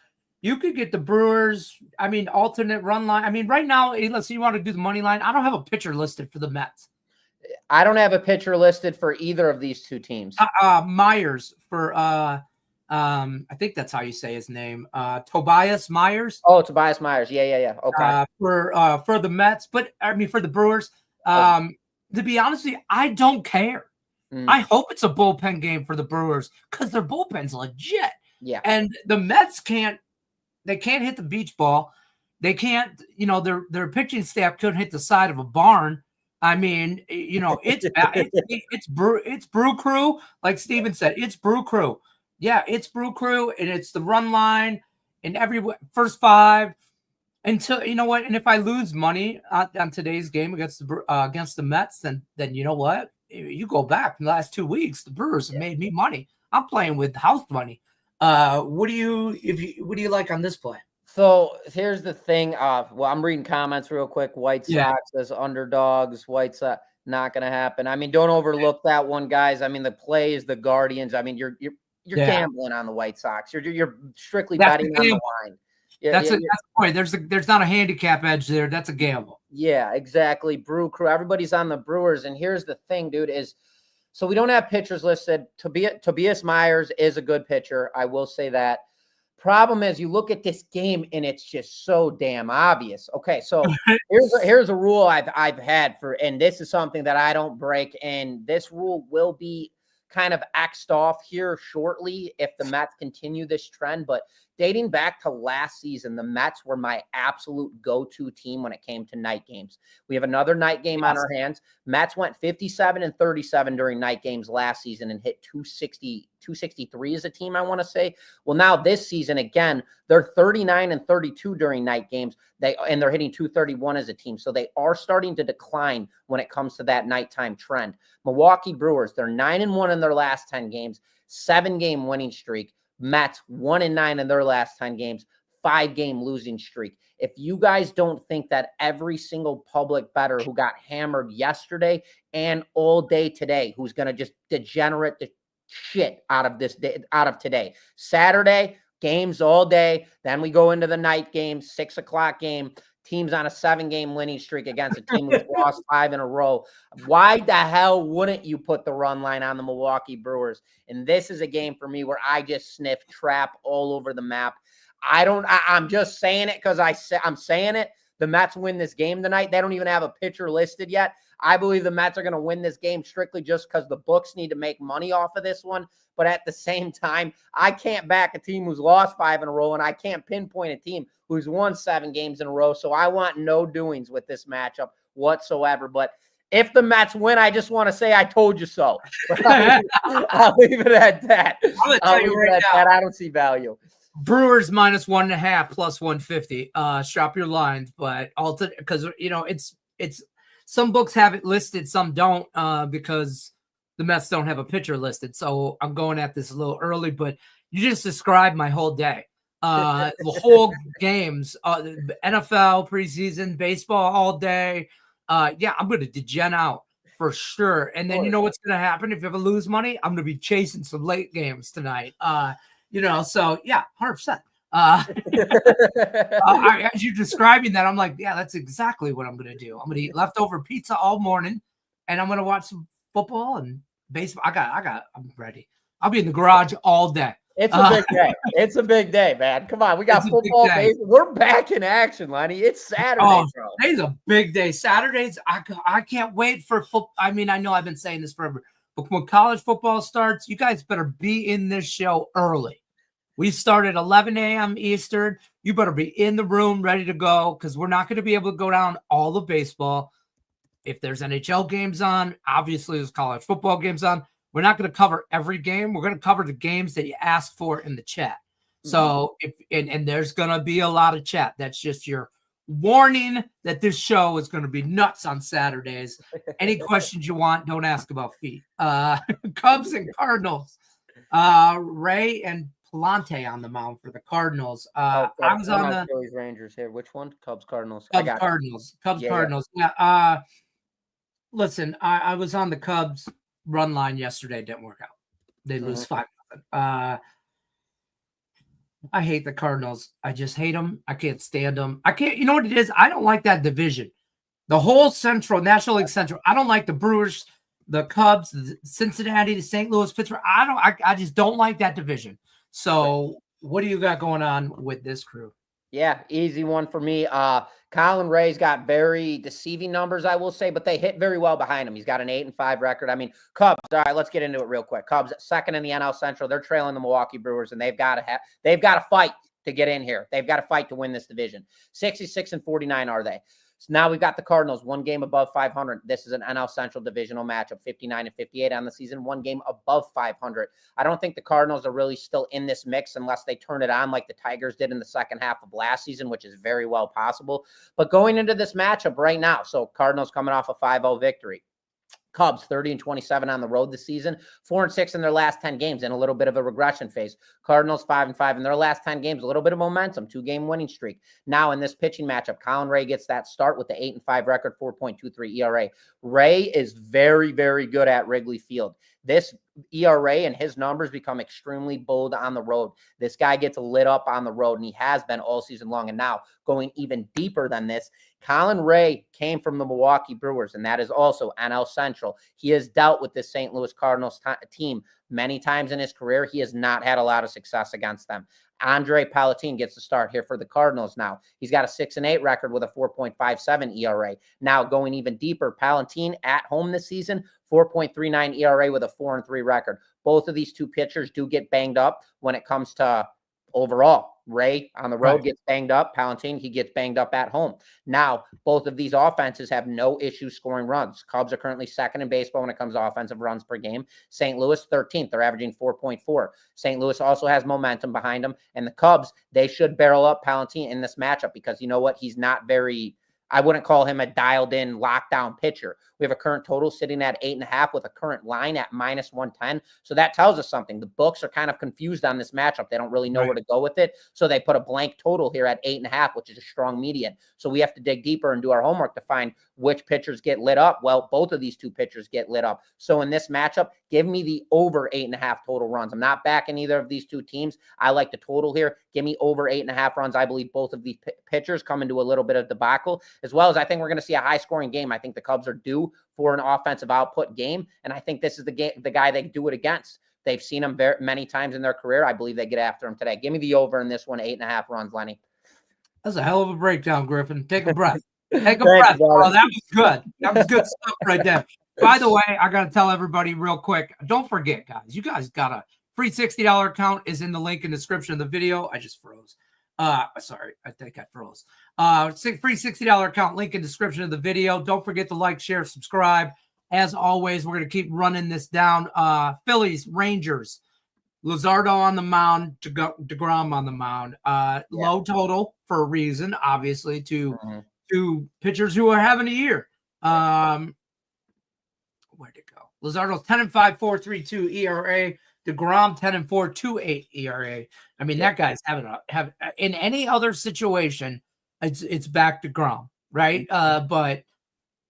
[SPEAKER 1] you could get the Brewers, alternate run line. Right now, unless you want to do the money line, I don't have a pitcher listed for the Mets.
[SPEAKER 2] I don't have a pitcher listed for either of these two teams.
[SPEAKER 1] Myers for I think that's how you say his name. Tobias Myers.
[SPEAKER 2] Oh, Tobias Myers. Yeah. Okay.
[SPEAKER 1] For the Mets, but for the Brewers. To be honest with you, I don't care. I hope it's a bullpen game for the Brewers because their bullpen's legit.
[SPEAKER 2] Yeah.
[SPEAKER 1] And the Mets can't hit the beach ball. They can't, their pitching staff couldn't hit the side of a barn. It's Brew Crew, like Steven said, it's Brew Crew. Yeah, it's Brew Crew, and it's the run line and every first five until and if I lose money on today's game against the Mets, then you know what? You go back in the last 2 weeks, the Brewers have made me money. I'm playing with house money. What do you like on this play?
[SPEAKER 2] So here's the thing. I'm reading comments real quick. White Sox as underdogs. White Sox not going to happen. Don't overlook that one, guys. The play is the Guardians. You're gambling on the White Sox. You're strictly betting on the line. Yeah,
[SPEAKER 1] that's the point. There's not a handicap edge there. That's a gamble.
[SPEAKER 2] Yeah, exactly. Brew Crew. Everybody's on the Brewers, and here's the thing, dude. So we don't have pitchers listed. Tobias Myers is a good pitcher. I will say that. Problem is, you look at this game and it's just so damn obvious. Okay, so here's a rule I've had and this is something that I don't break, and this rule will be kind of X'd off here shortly if the Mets continue this trend. But dating back to last season, the Mets were my absolute go-to team when it came to night games. We have another night game on our hands. Mets went 57-37 during night games last season and hit 263 as a team, I want to say. Well, now this season, again, they're 39-32 during night games. They're hitting 231 as a team. So they are starting to decline when it comes to that nighttime trend. Milwaukee Brewers, they're 9-1 in their last 10 games, 7-game winning streak. Mets 1-9 in their last 10 games, 5-game losing streak. If you guys don't think that every single public bettor who got hammered yesterday and all day today, who's going to just degenerate the shit out of today, Saturday, games all day. Then we go into the night game, 6 o'clock game. Team's on a 7-game winning streak against a team who's lost 5 in a row. Why the hell wouldn't you put the run line on the Milwaukee Brewers? And this is a game for me where I just sniff trap all over the map. I'm just saying it because I'm saying it. The Mets win this game tonight. They don't even have a pitcher listed yet. I believe the Mets are going to win this game strictly just because the books need to make money off of this one. But at the same time, I can't back a team who's lost 5 in a row, and I can't pinpoint a team who's won 7 games in a row. So I want no doings with this matchup whatsoever. But if the Mets win, I just want to say I told you so. I'll leave it at that.
[SPEAKER 1] I'll leave it at that.
[SPEAKER 2] I don't see value.
[SPEAKER 1] Brewers -1.5 plus 150. Shop your lines, but because it's some books have it listed, some don't, because the Mets don't have a pitcher listed. So I'm going at this a little early, but you just described my whole day. The whole games, NFL preseason, baseball all day. Yeah, I'm going to degen out for sure. And then you know what's going to happen if you ever lose money? I'm going to be chasing some late games tonight. So yeah, 100%. As you're describing that, I'm like, yeah, that's exactly what I'm going to do. I'm going to eat leftover pizza all morning, and I'm going to watch some football and baseball. I'm ready. I'll be in the garage all day.
[SPEAKER 2] It's a big day. It's a big day, man. Come on. We got football. We're back in action, Lenny. It's Saturday, bro.
[SPEAKER 1] Today's a big day. Saturdays, I can't wait for football. I know I've been saying this forever, but when college football starts, you guys better be in this show early. We start at 11 a.m. Eastern. You better be in the room ready to go because we're not going to be able to go down all the baseball. If there's NHL games on, obviously there's college football games on. We're not going to cover every game. We're going to cover the games that you asked for in the chat. So and there's going to be a lot of chat. That's just your warning that this show is going to be nuts on Saturdays. Any questions you want, don't ask about feet. Cubs and Cardinals. Ray and Palante on the mound for the Cardinals. I was on the
[SPEAKER 2] Phillies Rangers here. Which one? Cubs Cardinals.
[SPEAKER 1] Cubs Cardinals. Listen, I was on the Cubs run line yesterday. Didn't work out. They lose 5-0. I hate the Cardinals. I just hate them. I can't stand them. I can't. You know what it is? I don't like that division. The whole Central, National League Central. I don't like the Brewers, the Cubs, the Cincinnati, the St. Louis, Pittsburgh. I just don't like that division. So what do you got going on with this crew?
[SPEAKER 2] Yeah, easy one for me. Colin Ray's got very deceiving numbers, I will say, but they hit very well behind him. He's got an 8-5 record. I mean, Cubs. All right, let's get into it real quick. Cubs second in the NL Central. They're trailing the Milwaukee Brewers, and they've got to fight to get in here. They've got to fight to win this division. 66-49 are they? So now we've got the Cardinals, one game above 500. This is an NL Central divisional matchup, 59-58 on the season, one game above 500. I don't think the Cardinals are really still in this mix unless they turn it on like the Tigers did in the second half of last season, which is very well possible. But going into this matchup right now, so Cardinals coming off a 5-0 victory. Cubs 30-27 on the road this season, 4-6 in their last 10 games, in a little bit of a regression phase. Cardinals 5-5 in their last 10 games, a little bit of momentum, 2-game winning streak. Now in this pitching matchup, Colin Ray gets that start with the 8-5 record, 4.23 ERA. Ray is very, very good at Wrigley Field. This ERA and his numbers become extremely bold on the road. This guy gets lit up on the road, and he has been all season long. And now going even deeper than this, Colin Ray came from the Milwaukee Brewers, and that is also NL Central. He has dealt with this St. Louis Cardinals team many times in his career. He has not had a lot of success against them. Andre Palatine gets the start here for the Cardinals now. He's got a 6-8 record with a 4.57 ERA. Now going even deeper, Palatine at home this season, 4.39 ERA with a 4-3 record. Both of these two pitchers do get banged up when it comes to overall. Ray on the road gets banged up. Palatine, he gets banged up at home. Now, both of these offenses have no issue scoring runs. Cubs are currently second in baseball when it comes to offensive runs per game. St. Louis, 13th. They're averaging 4.4. St. Louis also has momentum behind them. And the Cubs, they should barrel up Palatine in this matchup because you know what? He's not very... I wouldn't call him a dialed-in lockdown pitcher. We have a current total sitting at 8.5 with a current line at -110. So that tells us something. The books are kind of confused on this matchup. They don't really know where to go with it. So they put a blank total here at 8.5, which is a strong median. So we have to dig deeper and do our homework to find which pitchers get lit up. Well, both of these two pitchers get lit up. So in this matchup, give me the over 8.5 total runs. I'm not backing either of these two teams. I like the total here. Give me over 8.5 runs. I believe both of these pitchers come into a little bit of debacle, as well as I think we're going to see a high-scoring game. I think the Cubs are due for an offensive output game, and I think this is the guy they do it against. They've seen him many times in their career. I believe they get after him today. Give me the over in this one, 8.5 runs, Lenny.
[SPEAKER 1] That's a hell of a breakdown, Griffin. Take a breath. Take a breath, bro. That was good. That was good stuff right there. By the way, I got to tell everybody real quick, don't forget, guys, you guys got a free $60 account is in the link in the description of the video. I just froze. Sorry, I think I froze. Free $60 account, link in description of the video. Don't forget to like, share, subscribe. As always, we're going to keep running this down. Phillies, Rangers, Luzardo on the mound, DeGrom on the mound. Low total for a reason, obviously, to pitchers who are having a year. Where'd it go? Luzardo's 10-5, 4.32 ERA. DeGrom 10-4, 2.8 ERA. I mean, that guy's have in any other situation, it's back to DeGrom, right? But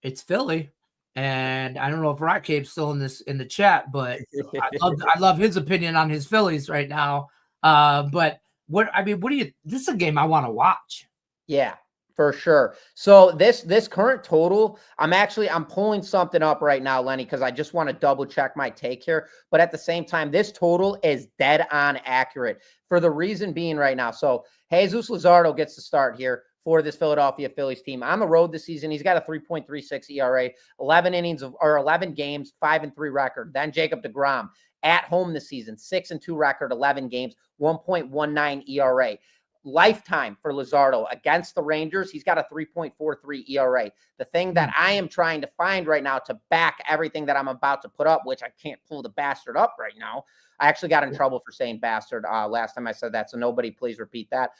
[SPEAKER 1] it's Philly, and I don't know if Rockcape's still in the chat, but I love his opinion on his Phillies right now. But what do you? This is a game I want to watch.
[SPEAKER 2] Yeah. For sure. So this current total, I'm pulling something up right now, Lenny, because I just want to double check my take here. But at the same time, this total is dead on accurate for the reason being right now. So Jesus Luzardo gets to start here for this Philadelphia Phillies team on the road this season. He's got a 3.36 ERA, 11 games, 5-3 record. Then Jacob DeGrom at home this season, 6-2 record, 11 games, 1.19 ERA. Lifetime for Luzardo against the Rangers, he's got a 3.43 ERA. The thing that I am trying to find right now to back everything that I'm about to put up, which I can't pull the bastard up right now. I actually got in trouble for saying bastard last time I said that, so nobody please repeat that.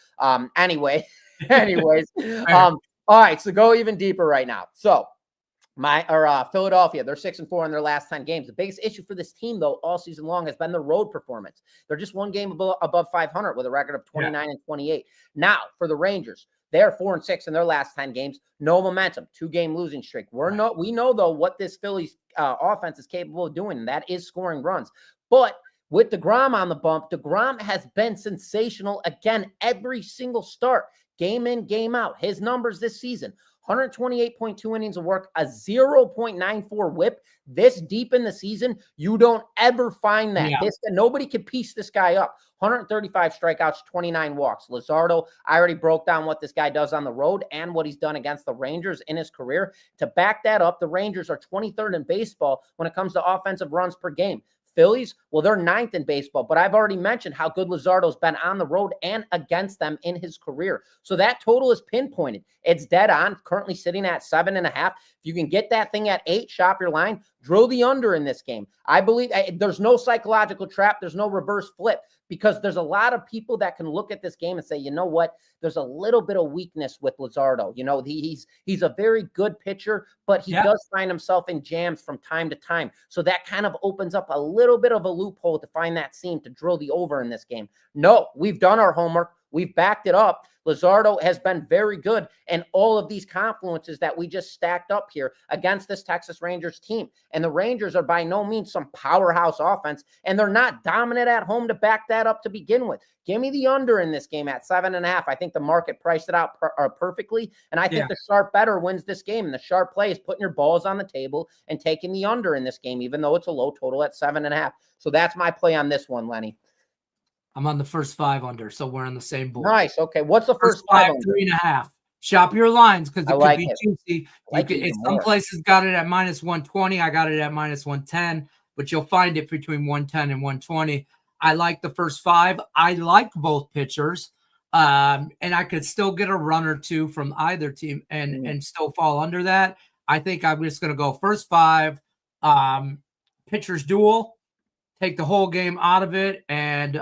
[SPEAKER 2] Anyways, All right, so go even deeper right now. So Philadelphia, they're 6-4 in their last 10 games. The biggest issue for this team, though, all season long has been the road performance. They're just one game above 500 with a record of 29-28. Now, for the Rangers, they're 4-6 in their last 10 games. No momentum, 2-game losing streak. We know, though, what this Phillies offense is capable of doing, and that is scoring runs. But with DeGrom on the bump, DeGrom has been sensational again every single start, game in, game out. His numbers this season, 128.2 innings of work, a 0.94 whip this deep in the season. You don't ever find that.
[SPEAKER 1] Yeah.
[SPEAKER 2] Nobody can piece this guy up. 135 strikeouts, 29 walks. Luzardo, I already broke down what this guy does on the road and what he's done against the Rangers in his career. To back that up, the Rangers are 23rd in baseball when it comes to offensive runs per game. Phillies, well, they're 9th in baseball, but I've already mentioned how good Luzardo's been on the road and against them in his career. So that total is pinpointed. It's dead on, currently sitting at 7.5. If you can get that thing at 8, shop your line, drill the under in this game. I believe there's no psychological trap. There's no reverse flip, because there's a lot of people that can look at this game and say, you know what, there's a little bit of weakness with Luzardo. You know, he's a very good pitcher, but he does find himself in jams from time to time. So that kind of opens up a little bit of a loophole to find that seam to drill the over in this game. No, we've done our homework. We've backed it up. Luzardo has been very good, and all of these confluences that we just stacked up here against this Texas Rangers team. And the Rangers are by no means some powerhouse offense, and they're not dominant at home to back that up to begin with. Give me the under in this game at 7.5. I think the market priced it out perfectly, and I think the sharp better wins this game. And the sharp play is putting your balls on the table and taking the under in this game, even though it's a low total at 7.5. So that's my play on this one, Lenny.
[SPEAKER 1] I'm on the first 5 under, so we're on the same board.
[SPEAKER 2] Nice. Okay. What's the first
[SPEAKER 1] 5 3.5. Shop your lines because it could be juicy. Some places got it at -120. I got it at -110, but you'll find it between 110 and 120. I like the first 5. I like both pitchers, and I could still get a run or two from either team and still fall under that. I think I'm just going to go first 5, pitchers duel. Take the whole game out of it, and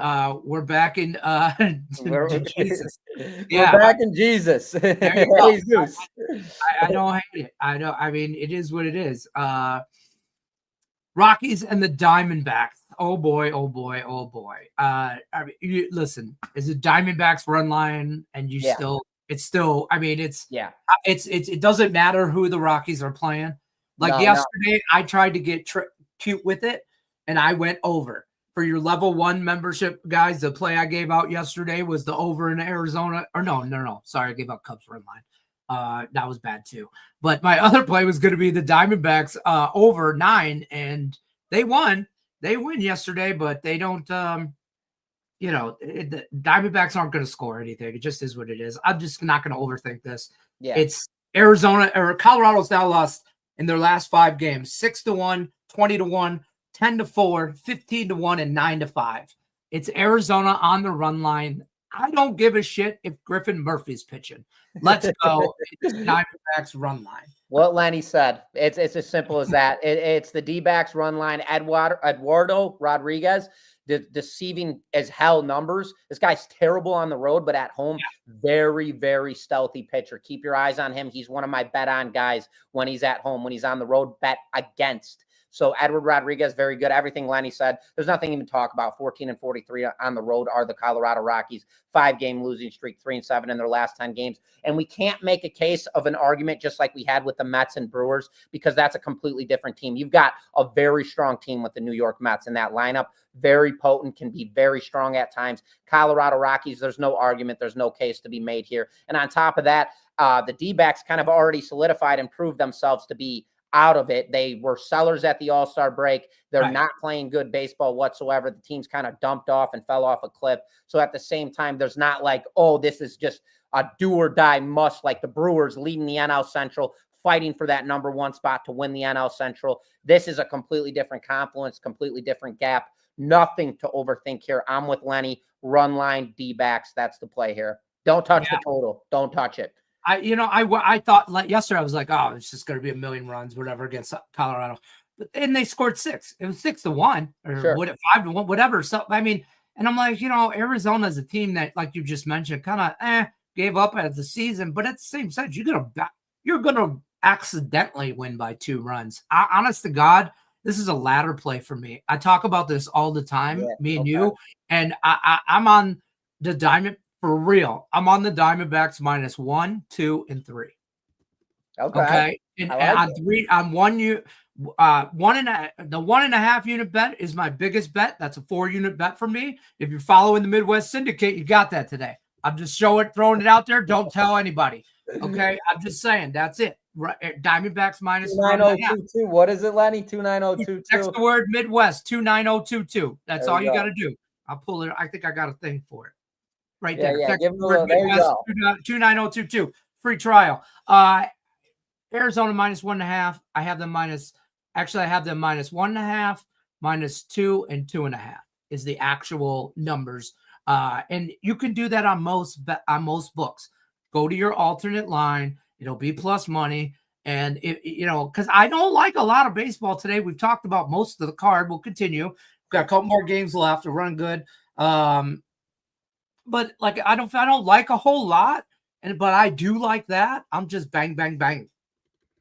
[SPEAKER 1] we're back in Jesus.
[SPEAKER 2] We're back in Jesus. Jesus.
[SPEAKER 1] I don't hate it. I mean, it is what it is. Rockies and the Diamondbacks. Oh boy, oh boy, oh boy. I mean, listen, is it Diamondbacks run line, and it doesn't matter who the Rockies are playing. Like yesterday, I tried to get cute with it. And I went over. For your level 1 membership, guys, the play I gave out yesterday was the over in Arizona. Or no. Sorry, I gave out Cubs run line. That was bad too. But my other play was going to be the Diamondbacks over 9, and they won. They win yesterday, but they don't. The Diamondbacks aren't going to score anything. It just is what it is. I'm just not going to overthink this. Yeah. It's Arizona or Colorado's now lost in their last 5 games: 6-1, 20-1. 10-4, 15-1, and 9-5. It's Arizona on the run line. I don't give a shit if Griffin Murphy's pitching. Let's go. It's Diamondbacks run line.
[SPEAKER 2] What Lenny said. It's as simple as that. It's the D-backs run line. Eduardo Rodriguez, deceiving as hell numbers. This guy's terrible on the road, but at home, very, very stealthy pitcher. Keep your eyes on him. He's one of my bet on guys when he's at home. When he's on the road, bet against. So Edward Rodriguez, very good. Everything Lenny said. There's nothing even to talk about. 14-43 on the road are the Colorado Rockies. 5-game losing streak, 3-7 in their last 10 games. And we can't make a case of an argument just like we had with the Mets and Brewers, because that's a completely different team. You've got a very strong team with the New York Mets in that lineup. Very potent, can be very strong at times. Colorado Rockies, there's no argument. There's no case to be made here. And on top of that, the D-backs kind of already solidified and proved themselves to be out of it. They were sellers at the All-Star break. They're not playing good baseball whatsoever. The team's kind of dumped off and fell off a cliff. So at the same time, there's not like, oh, this is just a do or die must, like the Brewers leading the NL Central, fighting for that number 1 spot to win the NL Central. This is a completely different confluence, completely different gap. Nothing to overthink here. I'm with Lenny. Run line, D-backs. That's the play here. Don't touch the total. Don't touch it.
[SPEAKER 1] I thought like yesterday, I was like, oh, it's just going to be a million runs, whatever, against Colorado. But then they scored 6. It was 6-1 or 5-1, whatever. So, I mean, and I'm like, Arizona's a team that, like you just mentioned, kind of, gave up at the season, but at the same time, you're gonna accidentally win by 2 runs. Honest to God, this is a ladder play for me. I talk about this all the time, me and you, and I'm on the Diamond for real. I'm on the Diamondbacks -1, 2, and 3. Okay. And on 3, on 1 the 1.5 unit bet is my biggest bet. That's a 4-unit bet for me. If you're following the Midwest Syndicate, you got that today. I'm just throwing it out there. Don't tell anybody. Okay. I'm just saying that's it. Right. Diamondbacks -1.5.
[SPEAKER 2] What is it, Lenny? 29022.
[SPEAKER 1] Text the word Midwest 29022. That's all you got to do. I'll pull it. I think I got a thing for it. Right there.
[SPEAKER 2] Yeah,
[SPEAKER 1] Text
[SPEAKER 2] give
[SPEAKER 1] the word Midwest 29022. Free trial. Arizona -1.5. I have them -1.5, -2, and 2.5 is the actual numbers. And you can do that on most books. Go to your alternate line. It'll be plus money. And because I don't like a lot of baseball today. We've talked about most of the card. We'll continue. We've got a couple more games left to run good. But like I don't like a whole lot. But I do like that. I'm just bang, bang, bang.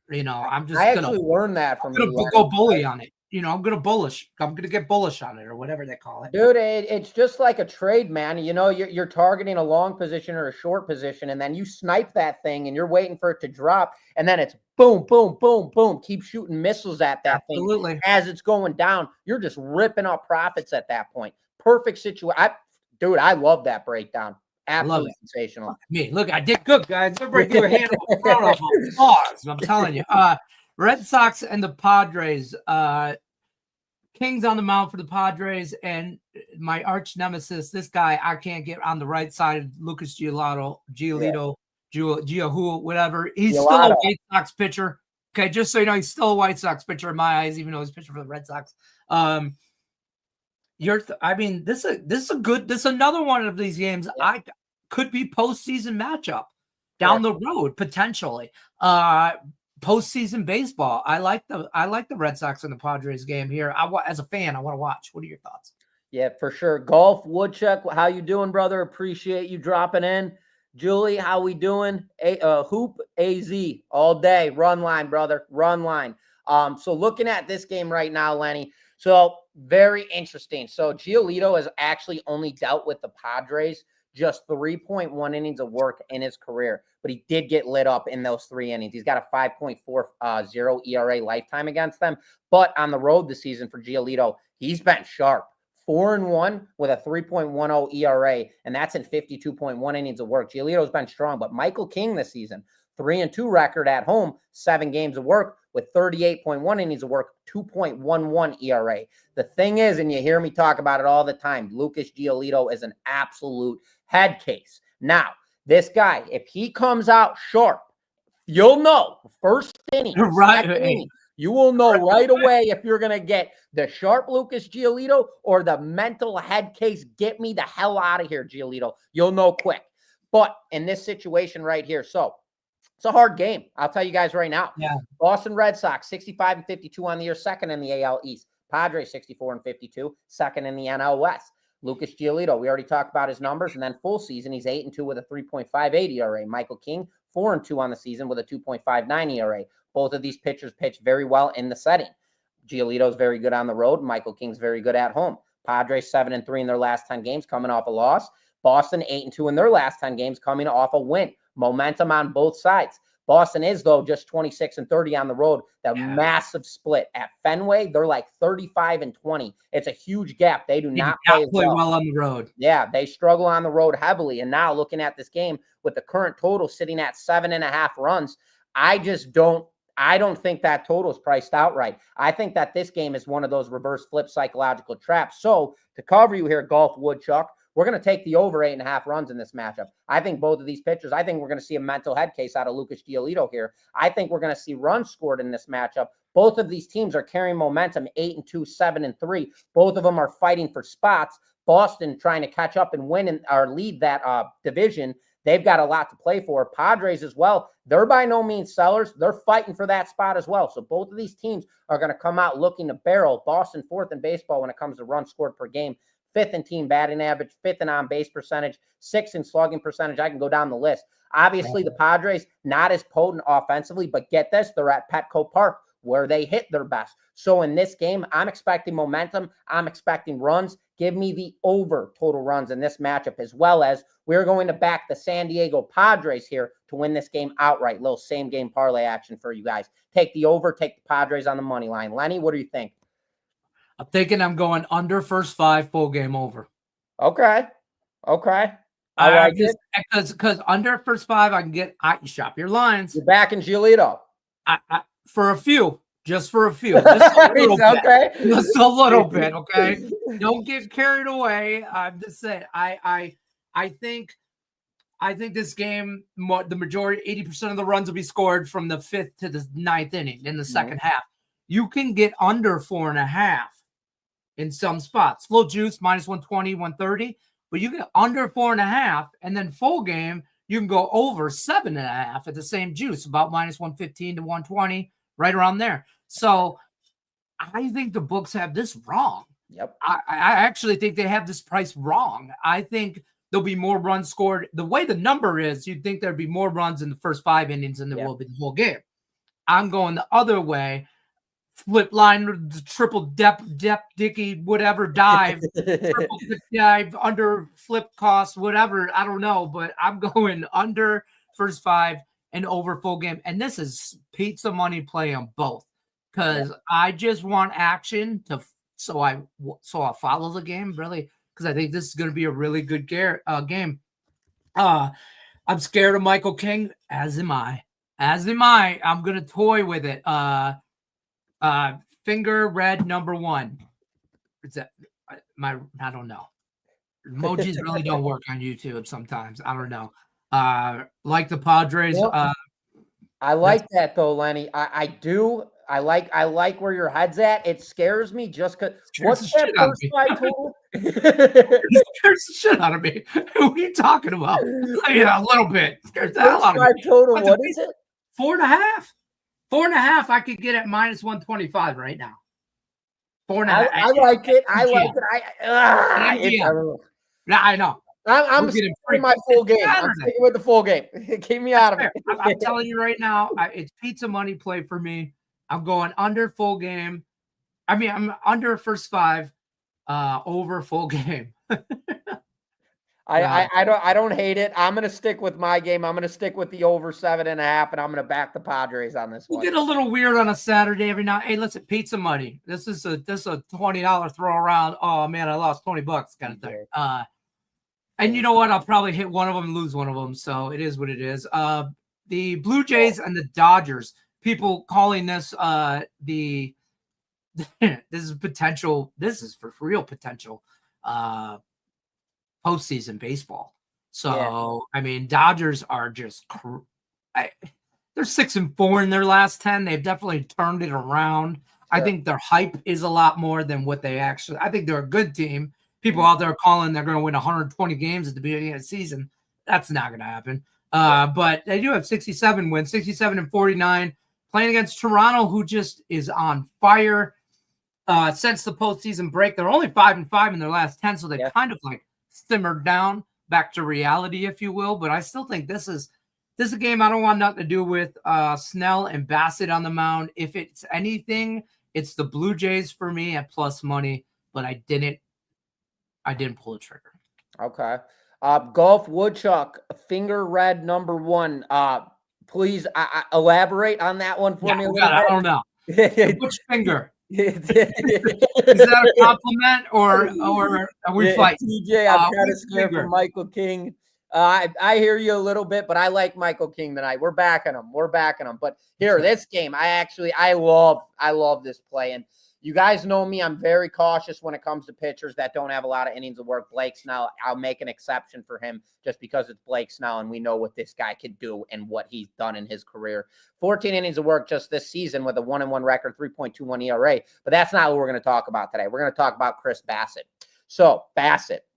[SPEAKER 1] I'm just
[SPEAKER 2] actually learned that from
[SPEAKER 1] I'm gonna go bully on it. I'm gonna bullish. I'm gonna get bullish on it or whatever they call it.
[SPEAKER 2] Dude, it's just like a trade, man. You're targeting a long position or a short position, and then you snipe that thing and you're waiting for it to drop, and then it's boom, boom, boom, boom. Keep shooting missiles at that thing as it's going down. You're just ripping up profits at that point. Perfect situation. Dude, I love that breakdown. Absolutely sensational.
[SPEAKER 1] Me, look, I did good, guys. Everybody give a hand of applause. I'm telling you. Red Sox and the Padres. Kings on the mound for the Padres, and my arch nemesis, this guy I can't get on the right side, Lucas Giolito, whatever. He's still a White Sox pitcher. Okay, just so you know, he's still a White Sox pitcher in my eyes, even though he's pitching for the Red Sox. This is another one of these games. I could be postseason matchup down the road potentially. Postseason baseball. I like the Red Sox and the Padres game here. As a fan, I want to watch. What are your thoughts?
[SPEAKER 2] Yeah, for sure. Golf Woodchuck, how you doing, brother? Appreciate you dropping in. Julie, how we doing? Hoop AZ all day. Run line, brother. Run line. So looking at this game right now, Lenny. So very interesting. So Giolito has actually only dealt with the Padres just 3.1 innings of work in his career, but he did get lit up in those 3 innings. He's got a 5.40 ERA lifetime against them, but on the road this season for Giolito, he's been sharp. 4-1 with a 3.10 ERA, and that's in 52.1 innings of work. Giolito's been strong, but Michael King this season, 3-2 record at home, 7 games of work with 38.1 innings of work, 2.11 ERA. The thing is, and you hear me talk about it all the time, Lucas Giolito is an absolute head case. Now, this guy, if he comes out sharp, you'll know first inning, inning, you will know right away if you're going to get the sharp Lucas Giolito or the mental head case, get me the hell out of here, Giolito. You'll know quick. But in this situation right here, so it's a hard game. I'll tell you guys right now.
[SPEAKER 1] Yeah.
[SPEAKER 2] Boston Red Sox, 65-52 on the year, second in the AL East. Padres, 64-52, second in the NL West. Lucas Giolito, we already talked about his numbers, and then full season, he's 8-2 with a 3.58 ERA. Michael King, 4-2 on the season with a 2.59 ERA. Both of these pitchers pitch very well in the setting. Giolito's very good on the road. Michael King's very good at home. Padres 7-3 in their last 10 games, coming off a loss. Boston 8-2 in their last 10 games, coming off a win. Momentum on both sides. Boston is, though, just 26-30 on the road. That massive split at Fenway, they're like 35-20. It's a huge gap. They do not play
[SPEAKER 1] well on the road.
[SPEAKER 2] Yeah, they struggle on the road heavily. And now looking at this game with the current total sitting at 7.5 runs, I don't think that total is priced out right. I think that this game is one of those reverse flip psychological traps. So to cover you here, Golf Woodchuck, we're going to take the over 8.5 runs in this matchup. I think both of these pitchers, I think we're going to see a mental head case out of Lucas Giolito here. I think we're going to see runs scored in this matchup. Both of these teams are carrying momentum, 8-2, 7-3. Both of them are fighting for spots. Boston trying to catch up and win or lead that division. They've got a lot to play for. Padres as well. They're by no means sellers. They're fighting for that spot as well. So both of these teams are going to come out looking to barrel. Boston fourth in baseball when it comes to runs scored per game. 5th in team batting average, 5th in on-base percentage, 6th in slugging percentage. I can go down the list. Obviously, the Padres, not as potent offensively, but get this, they're at Petco Park, where they hit their best. So in this game, I'm expecting momentum. I'm expecting runs. Give me the over total runs in this matchup, as well as we're going to back the San Diego Padres here to win this game outright. Little same game parlay action for you guys. Take the over, take the Padres on the money line. Lenny, what do you think?
[SPEAKER 1] I'm thinking I'm going under first 5, full game over.
[SPEAKER 2] Okay. I like it.
[SPEAKER 1] Because under first 5, I can shop your lines.
[SPEAKER 2] You're backing Giolito.
[SPEAKER 1] For a few. Just for a few. Just a little bit.
[SPEAKER 2] Okay.
[SPEAKER 1] Just a little bit, okay? Don't get carried away. I'm just saying, I think this game, the majority, 80% of the runs will be scored from the 5th to the 9th inning in the second half. You can get under 4.5 in some spots. Little juice, minus 120, 130. But you get under 4.5, and then full game, you can go over 7.5 at the same juice, about minus 115 to 120, right around there. So I think the books have this wrong.
[SPEAKER 2] Yep.
[SPEAKER 1] I actually think they have this price wrong. I think there'll be more runs scored. The way the number is, you'd think there'd be more runs in the first 5 innings than there will be the whole game. I'm going the other way. Flip line, triple depth, dicky, whatever, dive, triple dive, under flip cost, whatever. I don't know, but I'm going under first 5 and over full game. And this is pizza money play on both, because I just want action so I'll follow the game, really, because I think this is going to be a really good game. I'm scared of Michael King, as am I. I'm going to toy with it. Finger red number 1. Is that I don't know. Emojis really don't work on YouTube sometimes. I don't know. Like the Padres.
[SPEAKER 2] I like that though, Lenny. I do. I like where your head's at. It scares me just because. What's that first 5 total?
[SPEAKER 1] It scares the shit out of me. What are you talking about? Yeah, a little bit. Scares the hell out of me.
[SPEAKER 2] Total. What is it?
[SPEAKER 1] 4.5. 4.5. I could get at minus 125 right now. 4.5.
[SPEAKER 2] I like it. I like it.
[SPEAKER 1] I know.
[SPEAKER 2] I'm sticking with my full game. I'm sticking with the full game. Keep me out of it.
[SPEAKER 1] I'm telling you right now, it's pizza money play for me. I'm going under full game. I mean, I'm under first 5, over full game.
[SPEAKER 2] I don't hate it. I'm gonna stick with my game. I'm gonna stick with the over 7.5, and I'm gonna back the Padres on this one.
[SPEAKER 1] We get a little weird on a Saturday every now. Hey, listen, pizza money. This is a $20 throw around. Oh man, I lost $20 kind of thing. And you know what? I'll probably hit one of them and lose one of them. So it is what it is. The Blue Jays and the Dodgers. People calling this this is potential. This is for real potential postseason baseball. So I mean, Dodgers are just they're 6-4 in their last 10. They've definitely turned it around. Sure. I think their hype is a lot more than what they actually. I think they're a good team. People out there calling they're going to win 120 games at the beginning of the season. That's not going to happen. But they do have 67 wins, 67-49, playing against Toronto, who just is on fire since the postseason break. They're only 5-5 in their last 10, so they kind of like simmered down back to reality, if you will. But I still think this is a game I don't want nothing to do with. Snell and Bassett on the mound. If it's anything, it's the Blue Jays for me at plus money, but I didn't pull the trigger. Okay.
[SPEAKER 2] Golf Woodchuck, finger red number 1. Please elaborate on that one for me.
[SPEAKER 1] I don't know. Which finger? Is that a compliment or are we fighting?
[SPEAKER 2] TJ, I'm kind of scared for Michael King. I hear you a little bit, but I like Michael King tonight. We're backing him. But here, this game, I love this play. And you guys know me. I'm very cautious when it comes to pitchers that don't have a lot of innings of work. Blake Snell, I'll make an exception for him just because it's Blake Snell, and we know what this guy can do and what he's done in his career. 14 innings of work just this season with a 1-1 record, 3.21 ERA. But that's not what we're going to talk about today. We're going to talk about Chris Bassett. So, Bassett,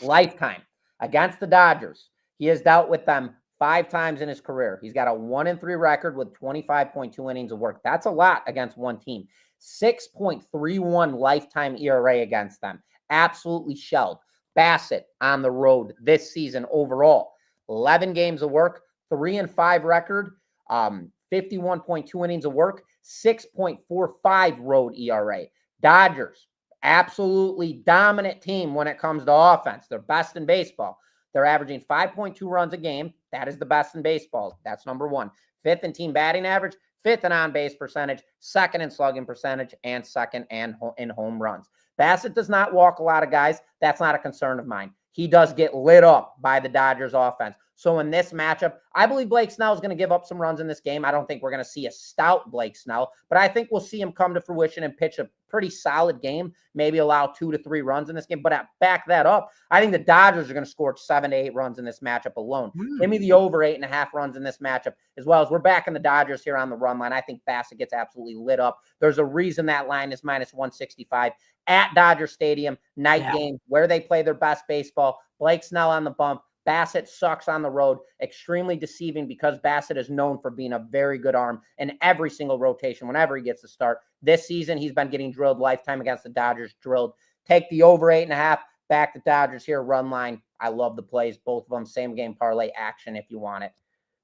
[SPEAKER 2] lifetime against the Dodgers. He has dealt with them 5 times in his career. He's got a 1-3 record with 25.2 innings of work. That's a lot against one team. 6.31 lifetime ERA against them. absolutely shelled. Bassett on the road this season overall, 11 games of work, 3-5 record, 51.2 innings of work, 6.45 road ERA. Dodgers, absolutely dominant team when it comes to offense. They're best in baseball. They're averaging 5.2 runs a game. That is the best in baseball. That's number one. Fifth in team batting average, fifth in on-base percentage, second in slugging percentage, and second in home runs. Bassett does not walk a lot of guys. That's not a concern of mine. He does get lit up by the Dodgers offense. So in this matchup, I believe Blake Snell is going to give up some runs in this game. I don't think we're going to see a stout Blake Snell, but I think we'll see him come to fruition and pitch a pretty solid game, maybe allow 2 to 3 runs in this game. But back that up, I think the Dodgers are going to score 7 to 8 runs in this matchup alone. Give me the over 8.5 runs in this matchup, as well as we're backing the Dodgers here on the run line. I think Bassett gets absolutely lit up. There's a reason that line is minus 165 at Dodger Stadium, night game, where they play their best baseball. Blake Snell on the bump. Bassett sucks on the road, extremely deceiving because Bassett is known for being a very good arm in every single rotation whenever he gets to start. This season, he's been getting drilled lifetime against the Dodgers, drilled. Take the over 8.5, back the Dodgers here, run line. I love the plays, both of them, same game parlay action if you want it.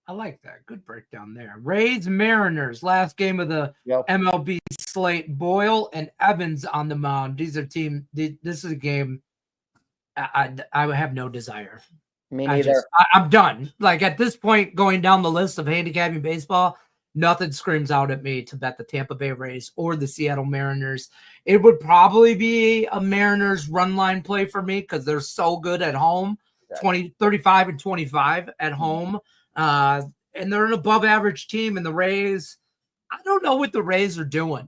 [SPEAKER 1] I like that. Good breakdown there. Rays Mariners, last game of the MLB slate. Boyle and Evans on the mound. These are this is a game I have no desire.
[SPEAKER 2] Me neither.
[SPEAKER 1] I'm done. Like at this point, going down the list of handicapping baseball, nothing screams out at me to bet the Tampa Bay Rays or the Seattle Mariners. It would probably be a Mariners run line play for me because they're so good at home, 35 and 25 at home. And they're an above average team. And the Rays, I don't know what the Rays are doing.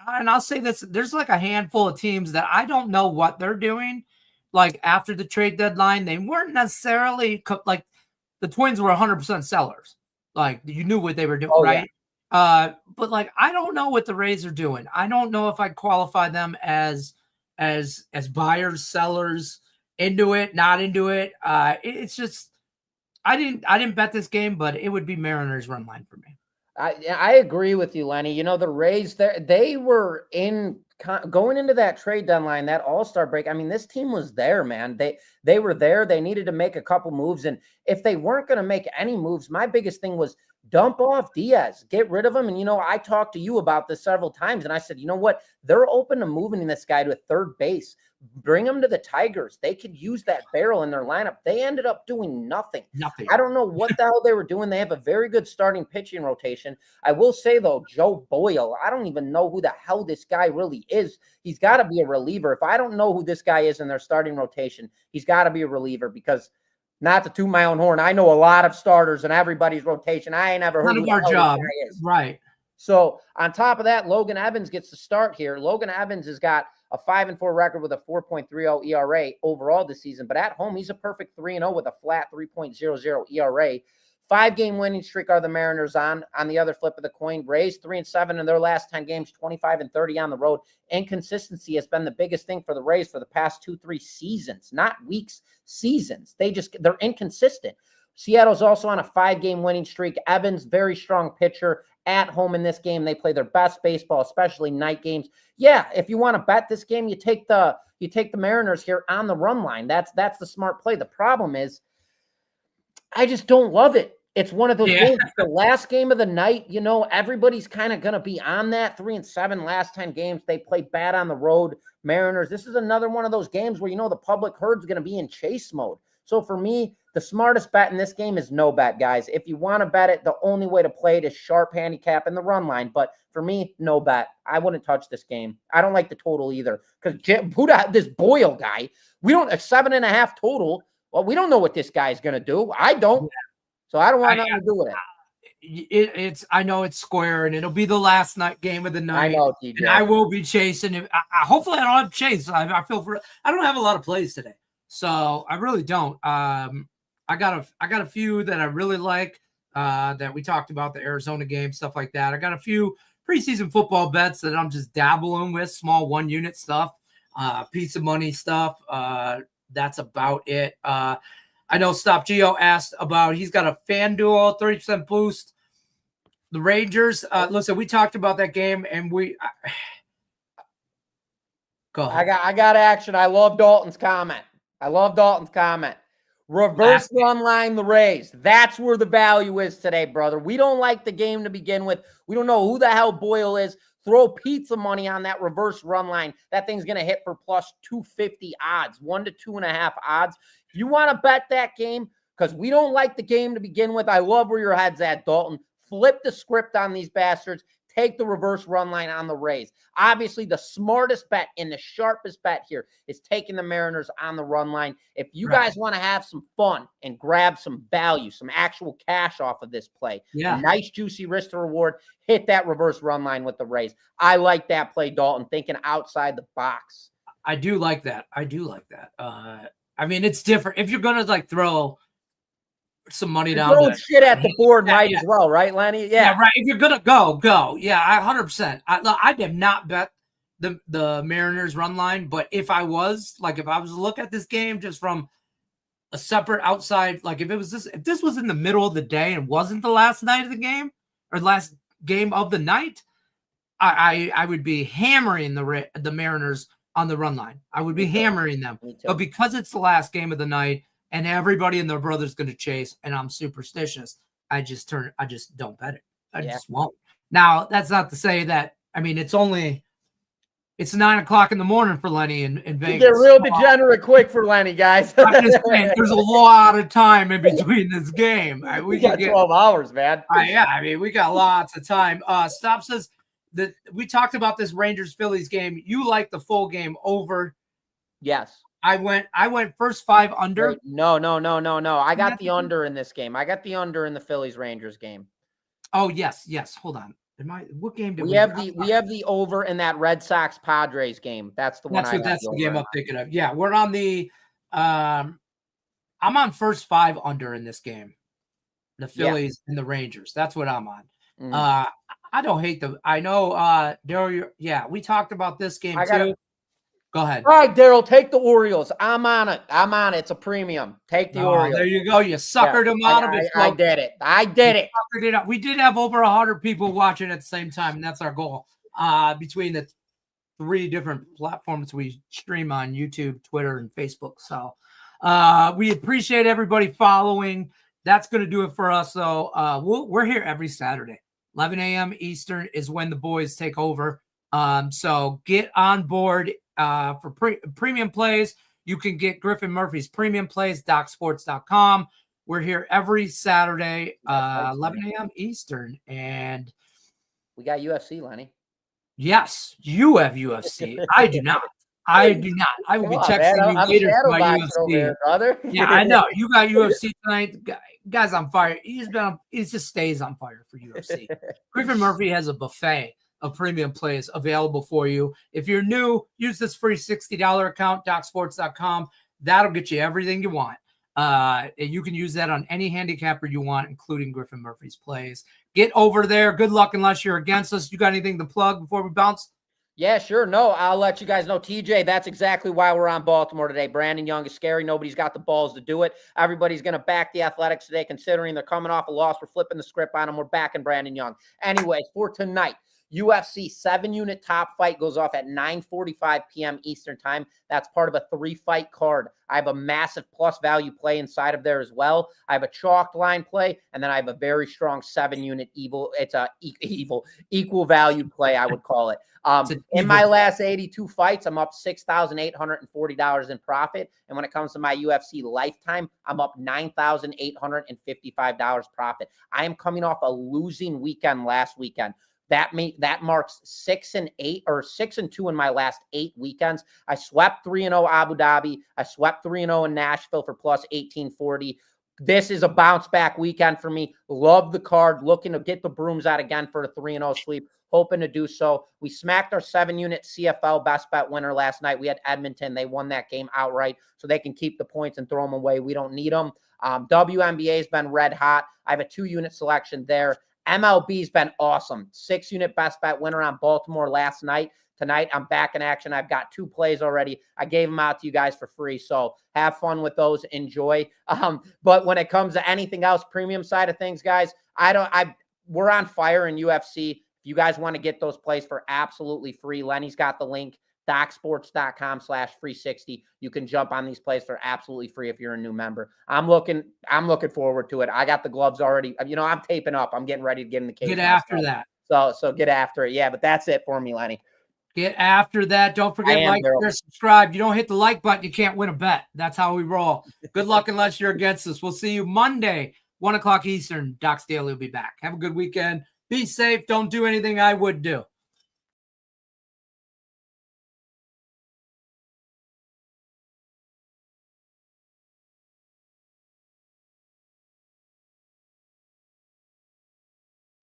[SPEAKER 1] And I'll say this, there's like a handful of teams that I don't know what they're doing. Like after the trade deadline, they weren't necessarily like the Twins were 100% sellers. Like you knew what they were doing, right? Yeah. But like I don't know what the Rays are doing. I don't know if I'd qualify them as buyers, sellers, into it, not into it. It's just I didn't bet this game, but it would be Mariners run line for me.
[SPEAKER 2] I agree with you, Lenny. You know, the Rays, they were going into that trade deadline, that all-star break. I mean, this team was there, man. They were there. They needed to make a couple moves. And if they weren't going to make any moves, my biggest thing was dump off Diaz, get rid of him. And, you know, I talked to you about this several times, and I said, you know what? They're open to moving this guy to a third base. Bring him to the Tigers. They could use that barrel in their lineup. They ended up doing nothing. I don't know what the hell they were doing. They have a very good starting pitching rotation. I will say, though, Joe Boyle, I don't even know who the hell this guy really is. He's got to be a reliever. If I don't know who this guy is in their starting rotation, he's got to be a reliever because not to toot my own horn, I know a lot of starters in everybody's rotation. I ain't ever heard
[SPEAKER 1] of our job. This guy is. Right.
[SPEAKER 2] So on top of that, Logan Evans gets to start here. Logan Evans has got a 5-4 record with a 4.30 ERA overall this season, but at home, he's a perfect 3-0 with a flat 3.00 ERA. 5-game winning streak are the Mariners on the other flip of the coin. Rays 3-7 in their last 10 games, 25-30 on the road. Inconsistency has been the biggest thing for the Rays for the past 2-3 seasons, not weeks, seasons. They're inconsistent. Seattle's also on a 5-game winning streak. Evans, very strong pitcher at home in this game. They play their best baseball, especially night games. Yeah, if you want to bet this game, you take the Mariners here on the run line. That's the smart play. The problem is I just don't love it. It's one of those games, the last game of the night, you know, everybody's kind of going to be on that 3-7 last 10 games. They play bad on the road. Mariners, this is another one of those games where, you know, the public herd's going to be in chase mode. So for me, the smartest bet in this game is no bet, guys. If you want to bet it, the only way to play it is sharp handicap in the run line. But for me, no bet. I wouldn't touch this game. I don't like the total either. Because this Boyle guy, we don't, a 7.5 total. Well, we don't know what this guy's going to do. I don't. Yeah. So I don't want nothing to do with it.
[SPEAKER 1] I know it's square, and it'll be the last night game of the night.
[SPEAKER 2] I know, TJ.
[SPEAKER 1] And I will be chasing it. Hopefully, I don't have to chase. I don't have a lot of plays today, so I really don't. I got a few that I really like that we talked about, the Arizona game, stuff like that. I got a few preseason football bets that I'm just dabbling with, small 1-unit stuff, piece of money stuff. That's about it. I know Stop Geo asked about, he's got a FanDuel 30% boost. The Rangers, listen, we talked about that game, and Go ahead.
[SPEAKER 2] I got action. I love Dalton's comment. Reverse run line the Rays. That's where the value is today, brother. We don't like the game to begin with. We don't know who the hell Boyle is. Throw pizza money on that reverse run line. That thing's going to hit for plus 250 odds, 1 to 2.5 odds. If you want to bet that game, because we don't like the game to begin with, I love where your head's at, Dalton. Flip the script on these bastards. Take the reverse run line on the Rays. Obviously, the smartest bet and the sharpest bet here is taking the Mariners on the run line. If you guys want to have some fun and grab some value, some actual cash off of this play, a nice juicy risk to reward, hit that reverse run line with the Rays. I like that play, Dalton, thinking outside the box.
[SPEAKER 1] I do like that. I mean, it's different. If you're going to like throw some money down
[SPEAKER 2] there. Shit at the board might as well, right, Lenny? Yeah,
[SPEAKER 1] right. If you're gonna go. Yeah, 100%. I did not bet the Mariners run line, but if I was to look at this game just from a separate outside, like if this was in the middle of the day and wasn't the last night of the game or last game of the night, I would be hammering the Mariners on the run line. I would be hammering them, but because it's the last game of the night. And everybody and their brother's going to chase, and I'm superstitious. I just don't bet it. I just won't. Now, that's not to say that, I mean, it's 9 o'clock in the morning for Lenny in Vegas.
[SPEAKER 2] You get real degenerate quick for Lenny, guys.
[SPEAKER 1] I'm just saying, there's a lot of time in between this game.
[SPEAKER 2] We got 12 hours, man.
[SPEAKER 1] I mean, we got lots of time. Stop says that we talked about this Rangers-Phillies game. You like the full game over.
[SPEAKER 2] Yes.
[SPEAKER 1] I went first 5 under.
[SPEAKER 2] Wait, no. I got the under in this game. I got the under in the Phillies-Rangers game.
[SPEAKER 1] Oh, yes. Hold on. What game did
[SPEAKER 2] we have the over in that Red Sox-Padres game. That's the one.
[SPEAKER 1] That's the game I'm thinking of. Yeah, we're on the I'm on first 5 under in this game. The Phillies and the Rangers. That's what I'm on. I don't hate I know Daryl, we talked about this game too. Go ahead.
[SPEAKER 2] All right, Daryl, take the Orioles. I'm on it. It's a premium. Take the Orioles.
[SPEAKER 1] There you go. You suckered them out of it.
[SPEAKER 2] I did it.
[SPEAKER 1] We did have over 100 people watching at the same time, and that's our goal. Between the 3 different platforms we stream on, YouTube, Twitter, and Facebook. So we appreciate everybody following. That's going to do it for us. So we're here every Saturday. 11 a.m. Eastern is when the boys take over. So get on board. For premium plays, you can get Griffin Murphy's premium plays, DocSports.com. We're here every Saturday, 11 a.m. Eastern. And
[SPEAKER 2] we got UFC, Lenny.
[SPEAKER 1] Yes, you have UFC. I do not. I will be texting you later for my UFC.
[SPEAKER 2] Here, brother.
[SPEAKER 1] Yeah, I know. You got UFC tonight. Guy's on fire. He just stays on fire for UFC. Griffin Murphy has a buffet of premium plays available for you. If you're new, use this free $60 account, DocSports.com. That'll get you everything you want. You can use that on any handicapper you want, including Griffin Murphy's plays. Get over there. Good luck unless you're against us. You got anything to plug before we bounce?
[SPEAKER 2] Yeah, sure. No, I'll let you guys know. TJ, that's exactly why we're on Baltimore today. Brandon Young is scary. Nobody's got the balls to do it. Everybody's going to back the Athletics today, considering they're coming off a loss. We're flipping the script on them. We're backing Brandon Young. Anyways, for tonight, UFC 7-unit top fight goes off at 9:45 p.m. Eastern time. That's part of a 3-fight card. I have a massive plus value play inside of there as well. I have a chalked line play, and then I have a very strong 7-unit equal value play, I would call it. In my last 82 fights, I'm up $6,840 in profit. And when it comes to my UFC lifetime, I'm up $9,855 profit. I am coming off a losing weekend last weekend. That marks 6-8 or 6-2 in my last 8 weekends. I swept 3-0 Abu Dhabi. I swept 3-0 in Nashville for plus 1840. This is a bounce back weekend for me. Love the card. Looking to get the brooms out again for a 3-0 sweep. Hoping to do so. We smacked our 7-unit CFL best bet winner last night. We had Edmonton. They won that game outright, so they can keep the points and throw them away. We don't need them. WNBA has been red hot. I have a 2-unit selection there. MLB's been awesome. 6-unit best bet winner on Baltimore last night. Tonight, I'm back in action. I've got 2 plays already. I gave them out to you guys for free, so have fun with those. Enjoy. But when it comes to anything else, premium side of things, guys, we're on fire in UFC. If you guys want to get those plays for absolutely free, Lenny's got the link DocSports.com/free60. You can jump on these plays. They're absolutely free if you're a new member. I'm looking forward to it. I got the gloves already. I'm taping up. I'm getting ready to get in the cage.
[SPEAKER 1] Get after that.
[SPEAKER 2] So get after it. Yeah, but that's it for me, Lenny.
[SPEAKER 1] Get after that. Don't forget, like, share, subscribe. You don't hit the like button, you can't win a bet. That's how we roll. Good luck unless you're against us. We'll see you Monday, 1 o'clock Eastern. Doc's Daily will be back. Have a good weekend. Be safe. Don't do anything I would do.